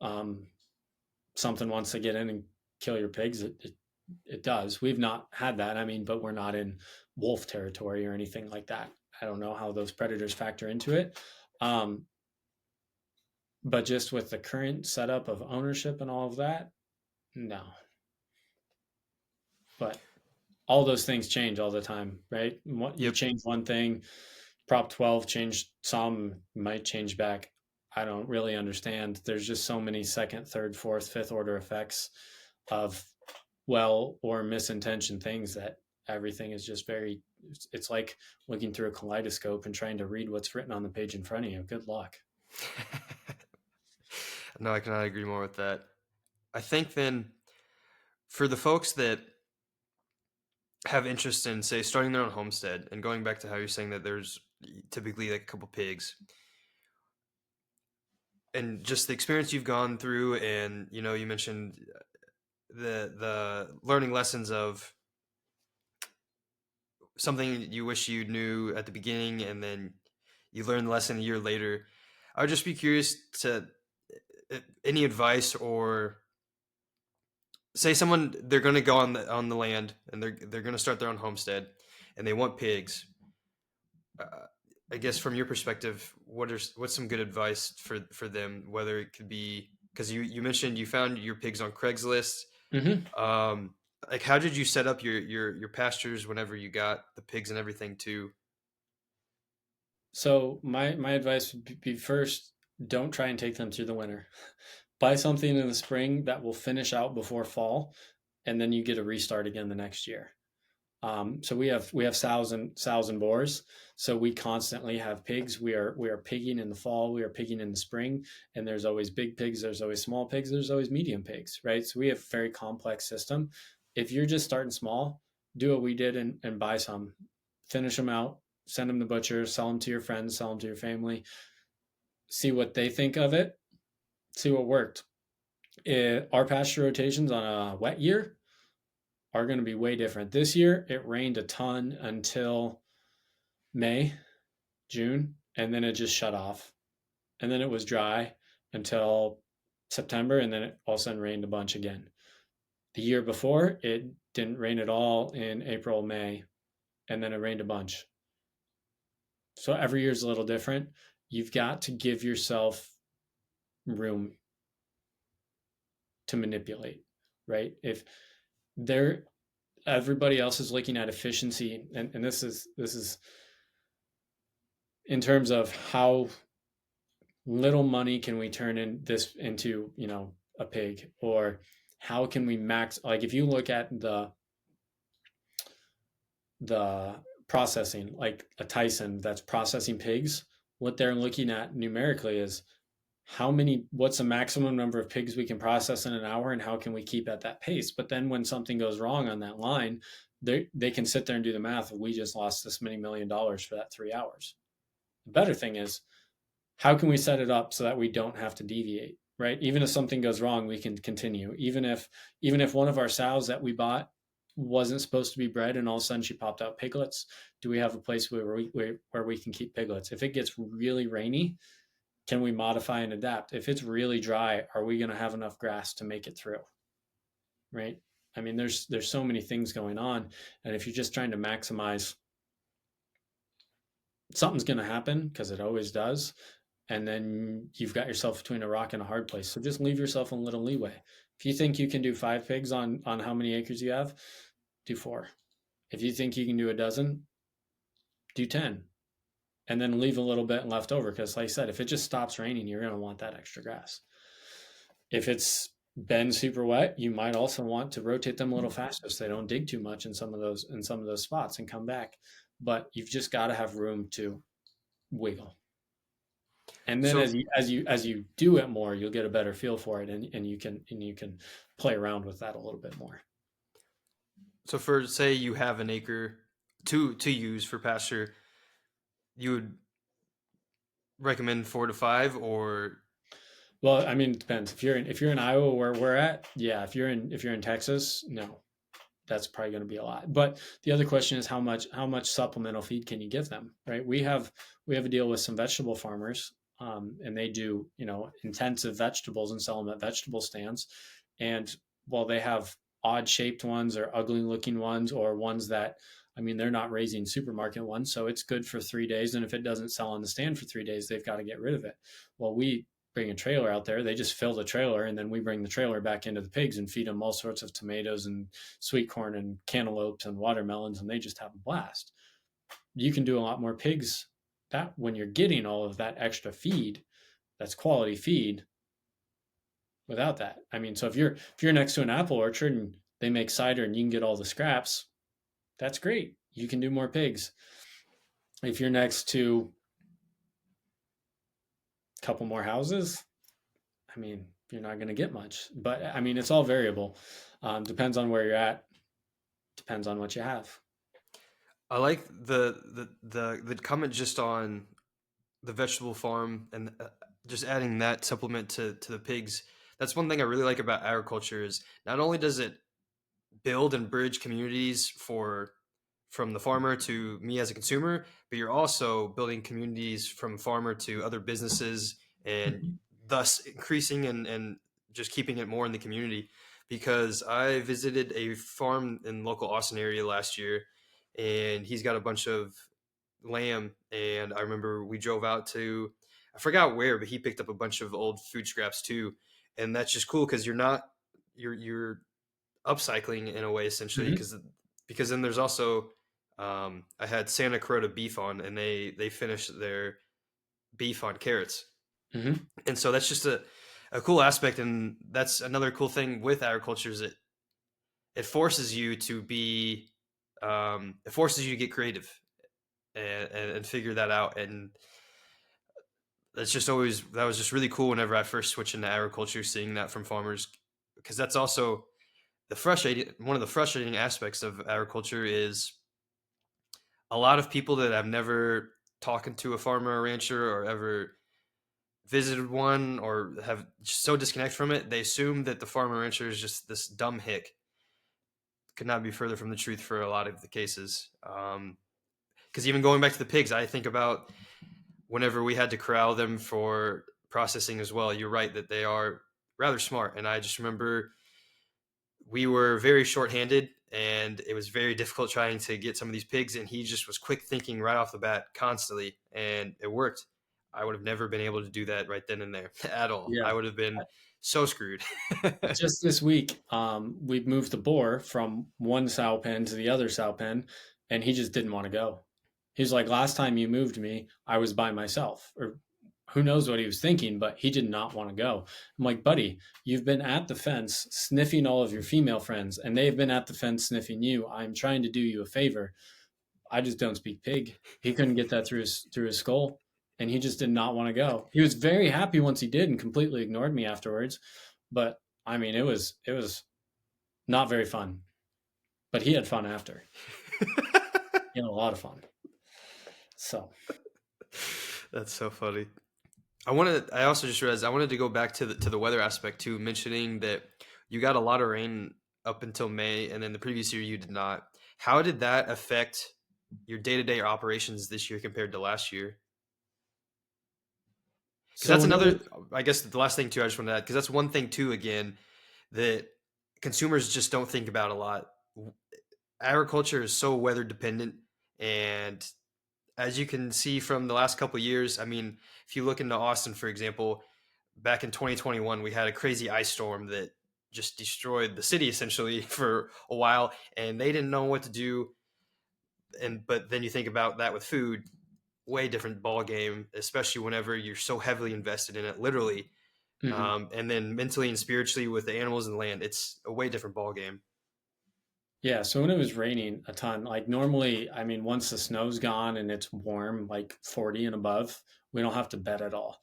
something wants to get in and kill your pigs, it does. We've not had that. I mean, but we're not in wolf territory or anything like that. I don't know how those predators factor into it. But just with the current setup of ownership and all of that, no. But all those things change all the time, right? You Yep. change one thing, Prop 12 changed some, might change back. I don't really understand. There's just so many second, third, fourth, fifth order effects of well or misintentioned things that everything is just it's like looking through a kaleidoscope and trying to read what's written on the page in front of you. Good luck. No, I cannot agree more with that. I think then for the folks that have interest in, say, starting their own homestead and going back to how you're saying that there's typically like a couple pigs and just the experience you've gone through, and you mentioned the learning lessons of something you wish you knew at the beginning and then you learn the lesson a year later. I would just be curious to any advice, or say someone they're going to go on the land and they're going to start their own homestead and they want pigs. uh, I guess from your perspective, what's some good advice for them? Whether it could be because you mentioned you found your pigs on Craigslist. Mm-hmm. Um, like how did you set up your pastures whenever you got the pigs and everything too? So my advice would be first, don't try and take them through the winter. Buy something in the spring that will finish out before fall, and then you get a restart again the next year. So we have sows and boars. So we constantly have pigs. We are pigging in the fall. We are pigging in the spring. And there's always big pigs. There's always small pigs. There's always medium pigs, right? So we have a very complex system. If you're just starting small, do what we did and buy some, finish them out, send them to butcher, sell them to your friends, sell them to your family, see what they think of it, see what worked. Our pasture rotations on a wet year are going to be way different. This year, it rained a ton until May, June, and then it just shut off. And then it was dry until September, and then it all of a sudden rained a bunch again. The year before, it didn't rain at all in April, May, and then it rained a bunch. So every year is a little different. You've got to give yourself room to manipulate, right? If there everybody else is looking at efficiency, and this is in terms of how little money can we turn in this into a pig, or how can we max, like if you look at the processing, like a Tyson that's processing pigs, what they're looking at numerically is what's the maximum number of pigs we can process in an hour, and how can we keep at that pace. But then when something goes wrong on that line, they can sit there and do the math. We just lost this many $1 million for that 3 hours. The better thing is, how can we set it up so that we don't have to deviate, right? Even if something goes wrong, we can continue. Even if one of our sows that we bought wasn't supposed to be bred and all of a sudden she popped out piglets, do we have a place where we can keep piglets? If it gets really rainy, can we modify and adapt? If it's really dry, are we going to have enough grass to make it through, right? I mean, there's so many things going on, and if you're just trying to maximize, something's going to happen because it always does, and then you've got yourself between a rock and a hard place. So just leave yourself a little leeway. If you think you can do 5 pigs on how many acres you have, do 4. If you think you can do a dozen, do 10. and then leave a little bit left over because, like I said, if it just stops raining, you're going to want that extra grass. If it's been super wet, you might also want to rotate them a little faster so they don't dig too much in some of those spots and come back. But you've just got to have room to wiggle. And then So as you do it more, you'll get a better feel for it, and you can play around with that a little bit more. so for say you have an acre to use for pasture, you would recommend 4 to 5, or Well, I mean, it depends. If you're in Iowa where we're at, yeah. If you're in Texas, no, that's probably going to be a lot. But the other question is how much supplemental feed can you give them, right? We have a deal with some vegetable farmers, and they do intensive vegetables and sell them at vegetable stands. And while they have odd shaped ones or ugly looking ones or ones that I mean they're not raising supermarket ones, so it's good for 3 days. And if it doesn't sell on the stand for 3 days, they've got to get rid of it. Well, we bring a trailer out there, they just fill the trailer, and then we bring the trailer back into the pigs and feed them all sorts of tomatoes and sweet corn and cantaloupes and watermelons, and they just have a blast. You can do a lot more pigs that when you're getting all of that extra feed, that's quality feed without that. I mean, so if you're next to an apple orchard and they make cider and you can get all the scraps, that's great. You can do more pigs. If you're next to a couple more houses, I mean, you're not going to get much. But I mean, it's all variable. Depends on where you're at. Depends on what you have. I like the comment just on the vegetable farm and just adding that supplement to the pigs. That's one thing I really like about agriculture is not only does it build and bridge communities for from the farmer to me as a consumer, but you're also building communities from farmer to other businesses and Mhm. thus increasing and just keeping it more in the community. Because I visited a farm in local Austin area last year, and he's got a bunch of lamb. And I remember we drove out to, I forgot where, but he picked up a bunch of old food scraps too. And that's just cool because you're upcycling in a way essentially Mhm. because then there's also I had Santa Clarita beef on, and they finished their beef on carrots, Mhm. and so that's just a cool aspect. And that's another cool thing with agriculture is it forces you to be it forces you to get creative and figure that out. And that's just always that was just really cool whenever I first switched into agriculture, seeing that from farmers, because that's also the frustrating one of the frustrating aspects of agriculture is a lot of people that have never talked to a farmer or rancher or ever visited one or have so disconnected from it, they assume that the farmer rancher is just this dumb hick. Could not be further from the truth for a lot of the cases. Because even going back to the pigs, I think about whenever we had to corral them for processing as well. You're right that they are rather smart, and I just remember we were very short-handed, and it was very difficult trying to get some of these pigs. And he just was quick thinking right off the bat constantly, and it worked. I would have never been able to do that right then and there at all. Yeah. I would have been so screwed. Just this week, we've moved the boar from one sow pen to the other sow pen, and he just didn't want to go. He's like, last time you moved me, I was by myself. Or who knows what he was thinking, but he did not want to go. I'm like, buddy, you've been at the fence sniffing all of your female friends, and they've been at the fence sniffing you. I'm trying to do you a favor. I just don't speak pig. He couldn't get that through his skull, and he just did not want to go. He was very happy once he did, and completely ignored me afterwards. But I mean, it was not very fun. But he had fun after. He had a lot of fun. So That's so funny. I also just realized I wanted to go back to the weather aspect too, mentioning that you got a lot of rain up until May, and then the previous year you did not. How did that affect your day-to-day operations this year compared to last year? Because so that's when it another, was I guess the last thing too, I just want to add, because that's one thing too, again, that consumers just don't think about a lot. Agriculture is so weather dependent. And as you can see from the last couple of years, I mean, if you look into Austin, for example, back in 2021, we had a crazy ice storm that just destroyed the city essentially for a while, and they didn't know what to do. And but then you think about that with food, way different ball game, especially whenever you're so heavily invested in it, literally, Hmm. and then mentally and spiritually with the animals and land. It's a way different ball game. Yeah, so when it was raining a ton, like normally, I mean, once the snow's gone and it's warm, like 40 and above, we don't have to bet at all,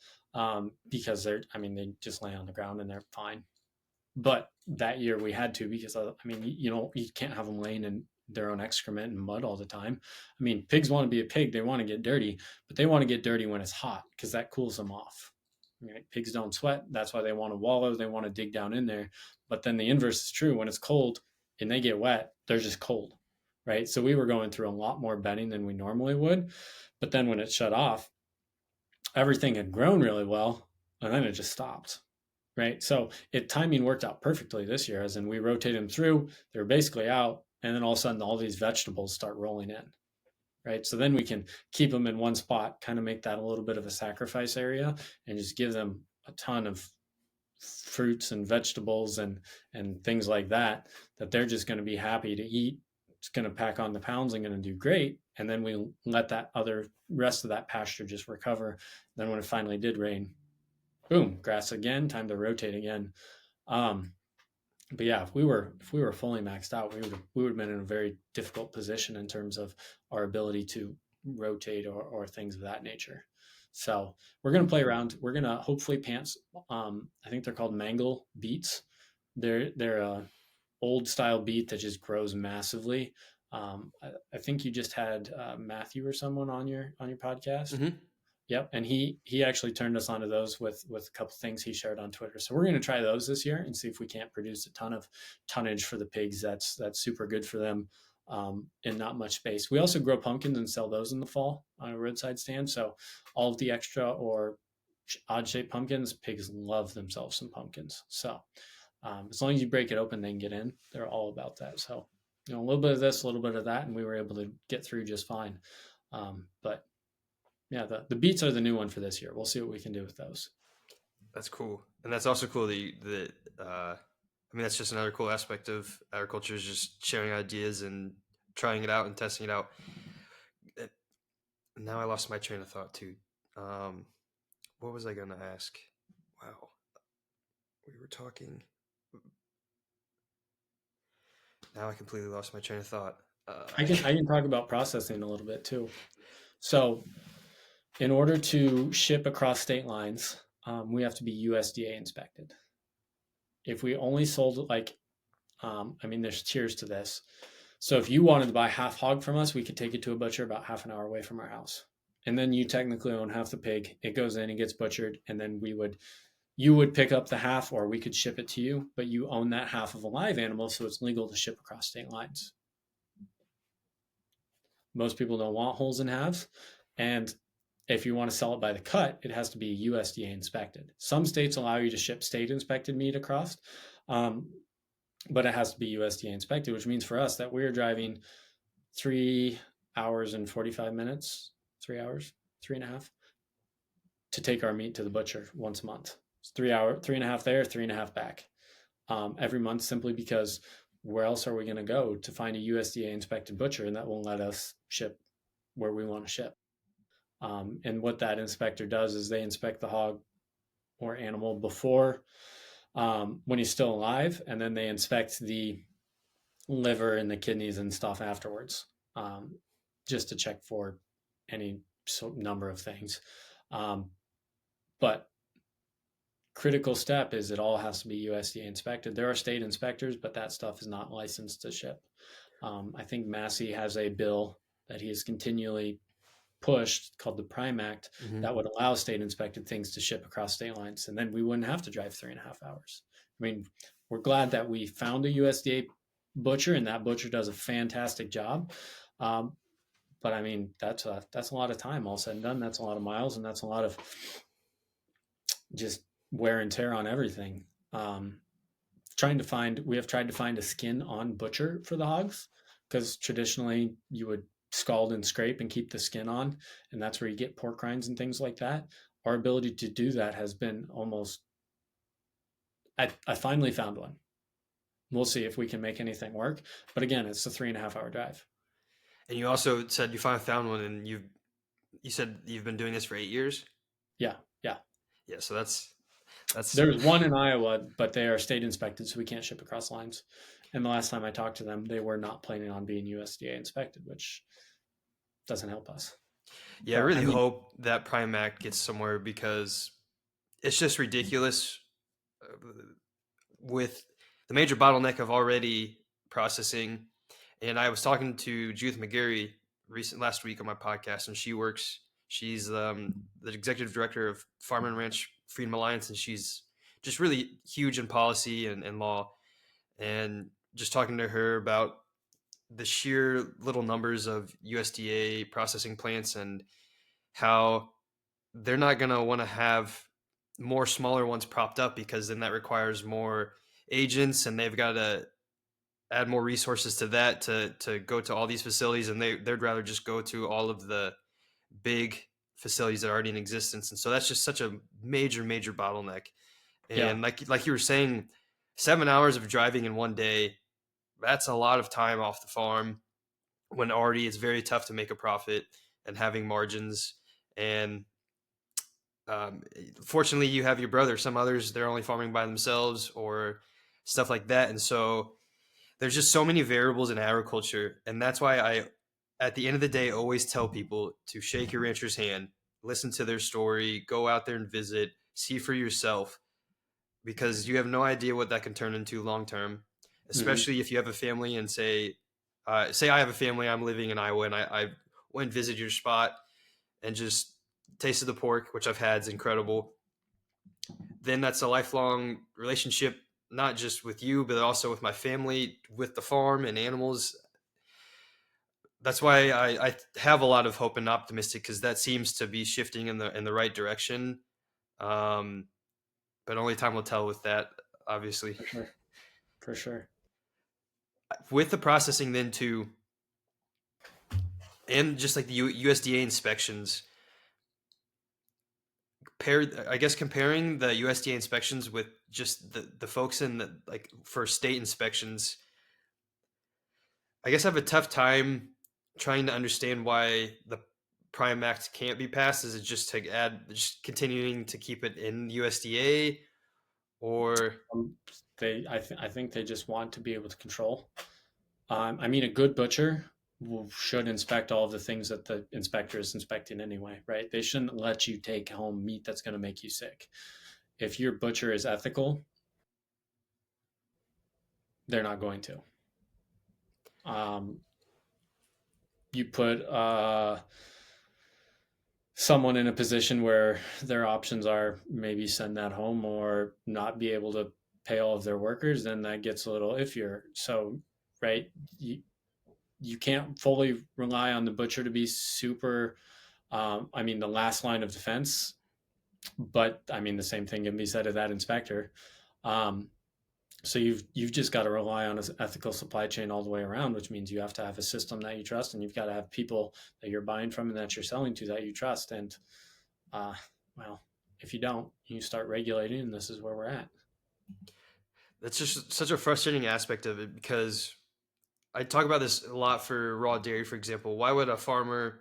because I mean, they just lay on the ground and they're fine. But that year we had to because I mean, you know, you can't have them laying in their own excrement and mud all the time. I mean, pigs want to be a pig; they want to get dirty, but they want to get dirty when it's hot because that cools them off. I mean, pigs don't sweat. That's why they want to wallow. They want to dig down in there. But then the inverse is true. When it's cold and they get wet, they're just cold, right? So we were going through a lot more bedding than we normally would. But then when it shut off, everything had grown really well, and then it just stopped, right? So it timing worked out perfectly this year, as in we rotated them through, they were basically out, and then all of a sudden all these vegetables start rolling in, right? So then we can keep them in one spot, kind of make that a little bit of a sacrifice area, and just give them a ton of fruits and vegetables and things like that that they're just going to be happy to eat. It's going to pack on the pounds and going to do great. And then we let that other rest of that pasture just recover. Then when it finally did rain, boom, grass again, time to rotate again. Um, but yeah, if we were fully maxed out, we would have been in a very difficult position in terms of our ability to rotate or things of that nature. So we're gonna play around. We're gonna hopefully pants. I think they're called mangle beets. They're a old style beet that just grows massively. I think you just had Matthew or someone on your podcast. Hmm. Yep, and he actually turned us onto those with a couple things he shared on Twitter. So we're going to try those this year and see if we can't produce a ton of tonnage for the pigs. That's super good for them, and not much space. We also grow pumpkins and sell those in the fall on a roadside stand. So all of the extra or odd shaped pumpkins, pigs love themselves some pumpkins. So as long as you break it open, they can get in. They're all about that. So you know, a little bit of this, a little bit of that, and we were able to get through just fine. But yeah, the beets are the new one for this year. We'll see what we can do with those. That's cool, and that's also cool. I mean, that's just another cool aspect of agriculture is just sharing ideas and trying it out and testing it out. Uh, Now I lost my train of thought too. Um, what was I gonna ask? Wow, we were talking. Now I completely lost my train of thought. I can talk about processing a little bit too. So in order to ship across state lines, we have to be USDA inspected. If we only sold like, I mean, there's tiers to this. So if you wanted to buy half hog from us, we could take it to a butcher about half an hour away from our house. And then you technically own half the pig. It goes in, it gets butchered, and then you would pick up the half or we could ship it to you, but you own that half of a live animal, so it's legal to ship across state lines. Most people don't want holes in halves. And if you want to sell it by the cut, it has to be USDA inspected. Some states allow you to ship state inspected meat across, um, but it has to be USDA inspected, which means for us that we're driving 3 hours and 45 minutes, 3 hours, 3.5, to take our meat to the butcher once a month. It's 3 hour, 3.5 there, 3.5 back, every month, simply because where else are we going to go to find a USDA inspected butcher and that will let us ship where we want to ship? And what that inspector does is they inspect the hog or animal before, when he's still alive, and then they inspect the liver and the kidneys and stuff afterwards, just to check for any number of things. But critical step is it all has to be USDA inspected. There are state inspectors, but that stuff is not licensed to ship. I think Massey has a bill that he has continually pushed called the Prime Act Mhm. that would allow state inspected things to ship across state lines. And then we wouldn't have to drive 3.5 hours. I mean, we're glad that we found a USDA butcher and that butcher does a fantastic job. Um, but I mean, that's a lot of time all said and done. That's a lot of miles and that's a lot of just wear and tear on everything. Um, we have tried to find a skin on butcher for the hogs because traditionally you would scald and scrape and keep the skin on, and that's where you get pork rinds and things like that. Our ability to do that has been almost. I finally found one. We'll see if we can make anything work. But again, it's a 3.5 hour drive. And you also said you finally found one, and You said you've been doing this for 8 years. Yeah, yeah. Yeah, so that's There's one in Iowa, but they are state inspected, so we can't ship across lines. And the last time I talked to them, they were not planning on being USDA inspected, which doesn't help us. yeah. I But I really mean, hope that Prime Act gets somewhere because it's just ridiculous with the major bottleneck of already processing. And I was talking to Judith McGarry last week on my podcast, and she's the executive director of Farm and Ranch Freedom Alliance, and she's just really huge in policy and law. And just talking to her about the sheer little numbers of USDA processing plants and how they're not going to want to have more smaller ones propped up because then that requires more agents and they've got to add more resources to that to go to all these facilities, and they'd rather just go to all of the big facilities that are already in existence. And so that's just such a major bottleneck. yeah, And like you were saying, 7 hours of driving in one day, that's a lot of time off the farm when already it's very tough to make a profit and having margins. And um, fortunately, you have your brother. Some others, they're only farming by themselves or stuff like that. And so there's just so many variables in agriculture. And that's why I, at the end of the day, always tell people to shake your rancher's hand, listen to their story, go out there and visit, see for yourself, because you have no idea what that can turn into long term, hmm, especially if you have a family and say I have a family, I'm living in Iowa, and I went and visited your spot and just tasted the pork, which I've had is incredible. Then that's a lifelong relationship, not just with you, but also with my family, with the farm and animals. That's why I have a lot of hope and optimistic because that seems to be shifting in the right direction. Um, but only time will tell with that, obviously. for sure, for sure. With the processing, then too, and just like the USDA inspections, I guess comparing the USDA inspections with just the folks in the like for state inspections, I guess I have a tough time trying to understand why the Prime Act can't be passed. Is it just to add, just continuing to keep it in USDA, or Um, I think they just want to be able to control. I mean, a good butcher should inspect all of the things that the inspector is inspecting anyway, right? They shouldn't let you take home meat that's going to make you sick. If your butcher is ethical, they're not going to. Um, you put someone in a position where their options are maybe send that home or not be able to pay all of their workers, then that gets a little iffier. So, right, you can't fully rely on the butcher to be super. I mean, the last line of defense, but I mean, the same thing can be said of that inspector. Um, so you've just got to rely on an ethical supply chain all the way around, which means you have to have a system that you trust, and you've got to have people that you're buying from and that you're selling to that you trust. And uh, well, if you don't, you start regulating, and this is where we're at. that's just such a frustrating aspect of it because I talk about this a lot for raw dairy, for example. Why would a farmer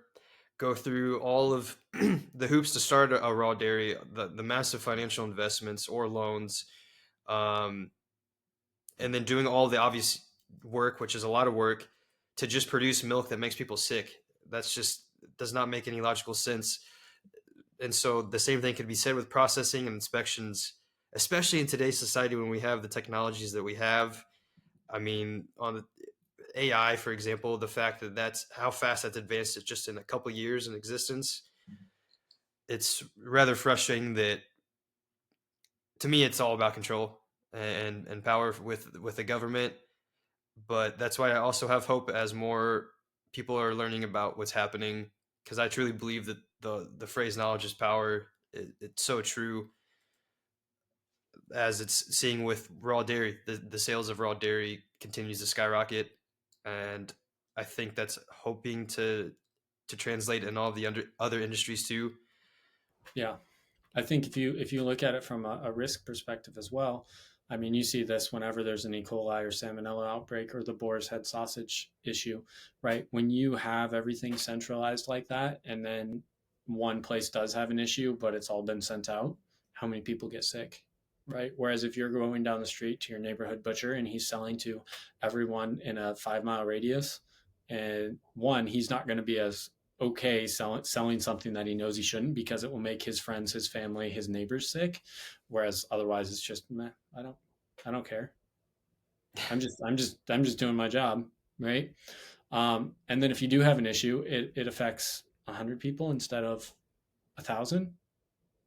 go through all of the hoops to start a raw dairy, the massive financial investments or loans, um, and then doing all the obvious work, which is a lot of work, to just produce milk that makes people sick? That's just does not make any logical sense. And so the same thing could be said with processing and inspections, especially in today's society when we have the technologies that we have. I mean, on the AI, for example, the fact that that's how fast that's advanced is just in a couple years in existence. It's rather frustrating that to me it's all about control and power with the government. But that's why I also have hope as more people are learning about what's happening because I truly believe that the phrase knowledge is power. It's so true as it's seeing with raw dairy. The sales of raw dairy continues to skyrocket, and I think that's hoping to translate in all the other industries too. Yeah, I think if you look at it from a risk perspective as well, I mean, you see this whenever there's an E. coli or salmonella outbreak or the boar's head sausage issue, right? When you have everything centralized like that, and then one place does have an issue, but it's all been sent out, how many people get sick, right? Whereas if you're going down the street to your neighborhood butcher and he's selling to everyone in a 5 mile radius, and one, he's not going to be as okay selling something that he knows he shouldn't because it will make his friends, his family, his neighbors sick. Whereas otherwise, it's just meh. I don't care. I'm just doing my job, right? And then if you do have an issue, it affects 100 people instead of 1,000,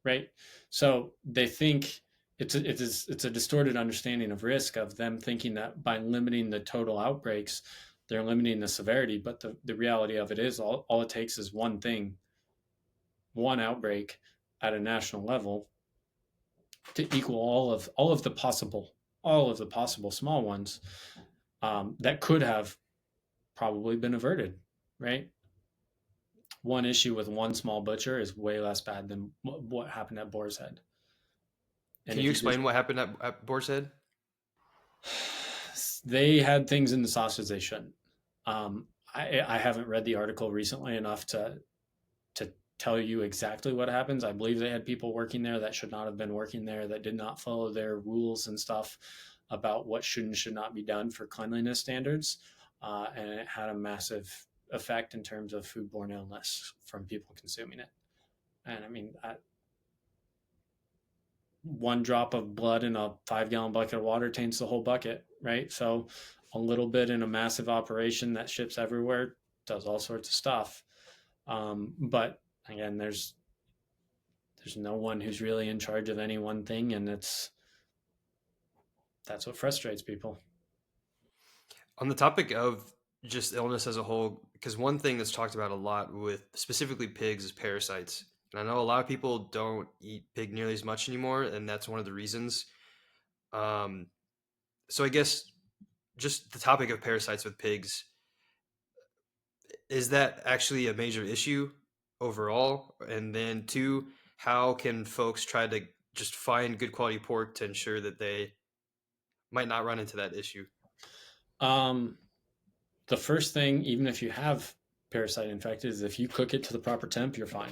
right? So they think it's a distorted understanding of risk of them thinking that by limiting the total outbreaks, they're limiting the severity. But the reality of it is all it takes is one thing, one outbreak at a national level to equal all of the possible small ones that could have probably been averted, right? One issue with one small butcher is way less bad than what happened at Boar's Head. And Can if you you just explain what happened at Boar's Head? they had things in the sausage they shouldn't. I haven't read the article recently enough to tell you exactly what happens. I believe they had people working there that should not have been working there, that did not follow their rules and stuff about what should and should not be done for cleanliness standards, and it had a massive effect in terms of foodborne illness from people consuming it. And I mean, one drop of blood in a 5 gallon bucket of water taints the whole bucket, right? So a little bit in a massive operation that ships everywhere does all sorts of stuff. But again, there's no one who's really in charge of any one thing, and that's what frustrates people. On the topic of just illness as a whole, because one thing that's talked about a lot with specifically pigs is parasites. And I know a lot of people don't eat pig nearly as much anymore, and that's one of the reasons. Um, so I guess just the topic of parasites with pigs, is that actually a major issue overall? And then two, how can folks try to just find good quality pork to ensure that they might not run into that issue? Um, the first thing, even if you have parasite infected, is if you cook it to the proper temp, you're fine.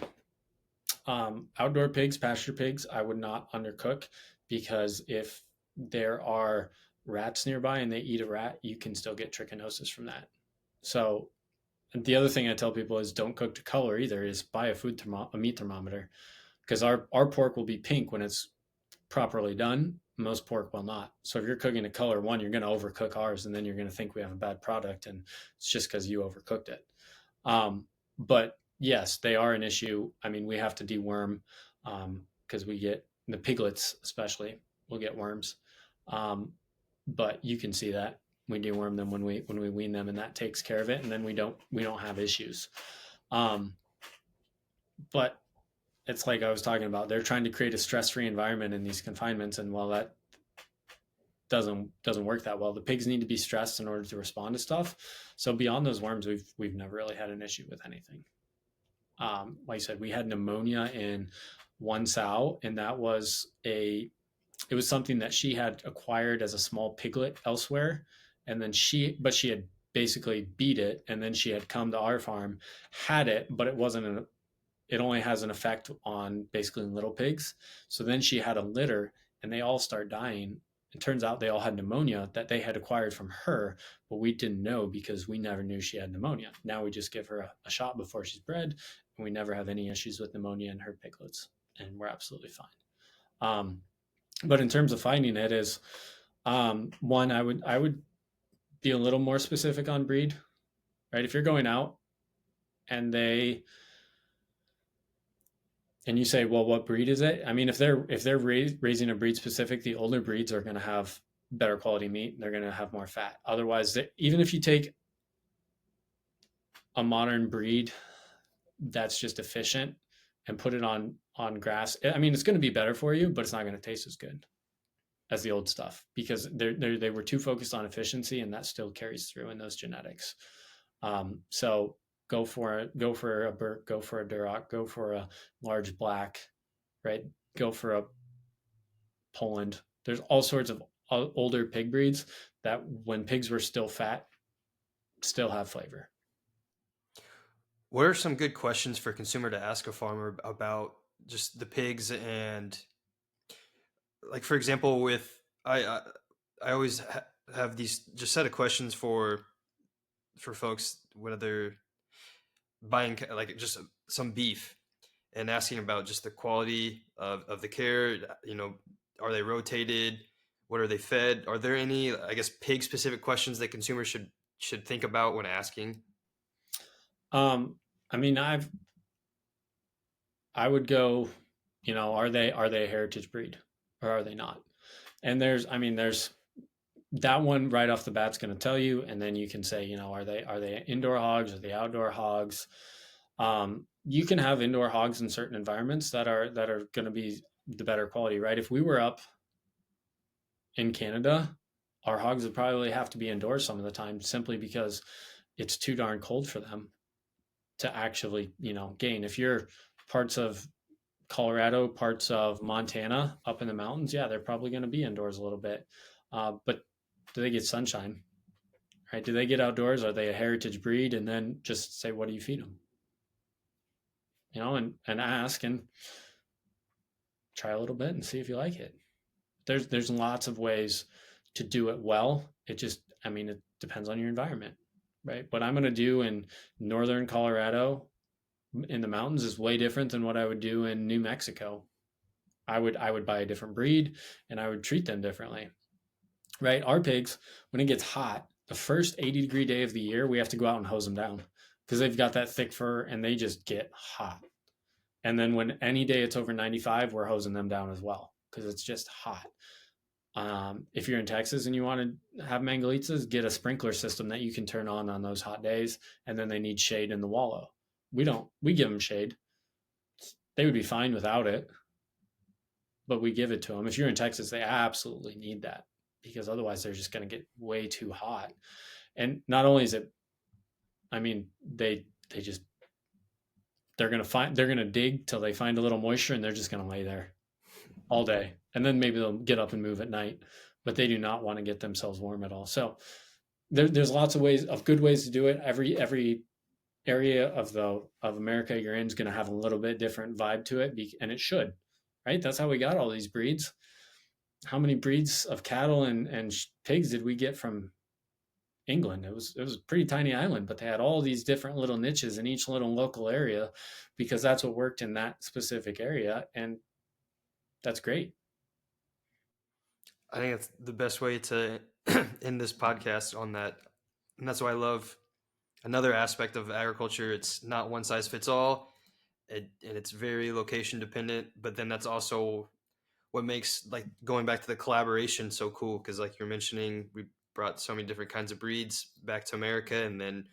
Outdoor pigs, pasture pigs, I would not undercook because if there are rats nearby and they eat a rat, you can still get trichinosis from that. So the other thing I tell people is don't cook to color either. Is buy a meat thermometer because our pork will be pink when it's properly done. Most pork will not. So if you're cooking to color, one, you're going to overcook ours, and then you're going to think we have a bad product, and it's just because you overcooked it. But yes, they are an issue. I mean, we have to deworm because we get the piglets, especially, will get worms. But you can see that we deworm them when we wean them, and that takes care of it. And then we don't have issues. Um, but it's like I was talking about. They're trying to create a stress-free environment in these confinements, and while that doesn't work that well, the pigs need to be stressed in order to respond to stuff. So beyond those worms, we've never really had an issue with anything. Like I said, we had pneumonia in one sow, and it was something that she had acquired as a small piglet elsewhere, and then she had basically beat it, and then she had come to our farm, had it, but it only has an effect on basically little pigs. So then she had a litter, and they all start dying. It turns out they all had pneumonia that they had acquired from her, but we didn't know because we never knew she had pneumonia. Now we just give her a shot before she's bred, and we never have any issues with pneumonia in her piglets, and we're absolutely fine. But in terms of finding it, is one, I would be a little more specific on breed, right? If you're going out and you say, well, what breed is it? I mean, if they're raising a breed specific, the older breeds are going to have better quality meat. They're going to have more fat. Otherwise, even if you take a modern breed that's just efficient and put it on grass, I mean, it's going to be better for you, but it's not going to taste as good as the old stuff because they were too focused on efficiency, and that still carries through in those genetics. So go for it. Go for a Burke. Go for a Duroc. Go for a large black, right? Go for a Poland. There's all sorts of older pig breeds that, when pigs were still fat, still have flavor. What are some good questions for a consumer to ask a farmer about just the pigs and, like, for example, with I always have these just set of questions for folks when they're buying like just some beef and asking about just the quality of the care. Are they rotated? What are they fed? Are there any, I guess, pig specific questions that consumers should think about when asking? Um, I mean, I would go, are they a heritage breed or are they not? And there's that one right off the bat's going to tell you, and then you can say, are they indoor hogs? Are they outdoor hogs? You can have indoor hogs in certain environments that are going to be the better quality, right? If we were up in Canada, our hogs would probably have to be indoors some of the time simply because it's too darn cold for them to actually, gain. If you're parts of Colorado, parts of Montana up in the mountains, yeah, they're probably going to be indoors a little bit. But do they get sunshine? Right? Do they get outdoors? Are they a heritage breed? And then just say, what do you feed them? And ask and try a little bit and see if you like it. There's lots of ways to do it well. It depends on your environment, right? What I'm going to do in northern Colorado in the mountains is way different than what I would do in New Mexico. I would buy a different breed and I would treat them differently, right? Our pigs, when it gets hot, the first 80-degree day of the year, we have to go out and hose them down because they've got that thick fur and they just get hot. And then when any day it's over 95, we're hosing them down as well because it's just hot. If you're in Texas and you want to have Mangalitas, get a sprinkler system that you can turn on those hot days, and then they need shade in the wallow. We give them shade. They would be fine without it, but we give it to them. If you're in Texas, they absolutely need that because otherwise they're just going to get way too hot. And not only is it, I mean, they just they're gonna dig till they find a little moisture and they're just gonna lay there all day. And then maybe they'll get up and move at night, but they do not want to get themselves warm at all. So there's lots of good ways to do it. Every area of America you're in is going to have a little bit different vibe to it, and it should, right? That's how we got all these breeds. How many breeds of cattle and pigs did we get from England? It was a pretty tiny island, but they had all these different little niches in each little local area because that's what worked in that specific area, and that's great. I think that's the best way to end this podcast on that. And that's why I love another aspect of agriculture. It's not one size fits all, and it's very location dependent. But then that's also what makes, like, going back to the collaboration so cool, because like you're mentioning, we brought so many different kinds of breeds back to America, and then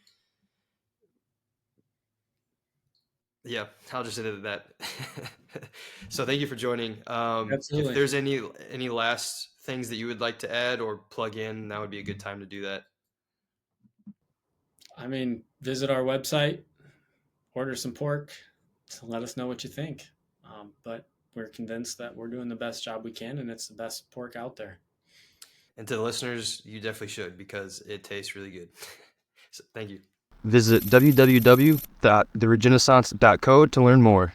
yeah, I'll just end it at that. So thank you for joining. If Absolutely. there's any last things that you would like to add or plug in, that would be a good time to do that. Visit our website, order some pork, to let us know what you think. But we're convinced that we're doing the best job we can, and it's the best pork out there. And to the listeners, you definitely should because it tastes really good. So thank you. Visit www.theregenaissance.co to learn more.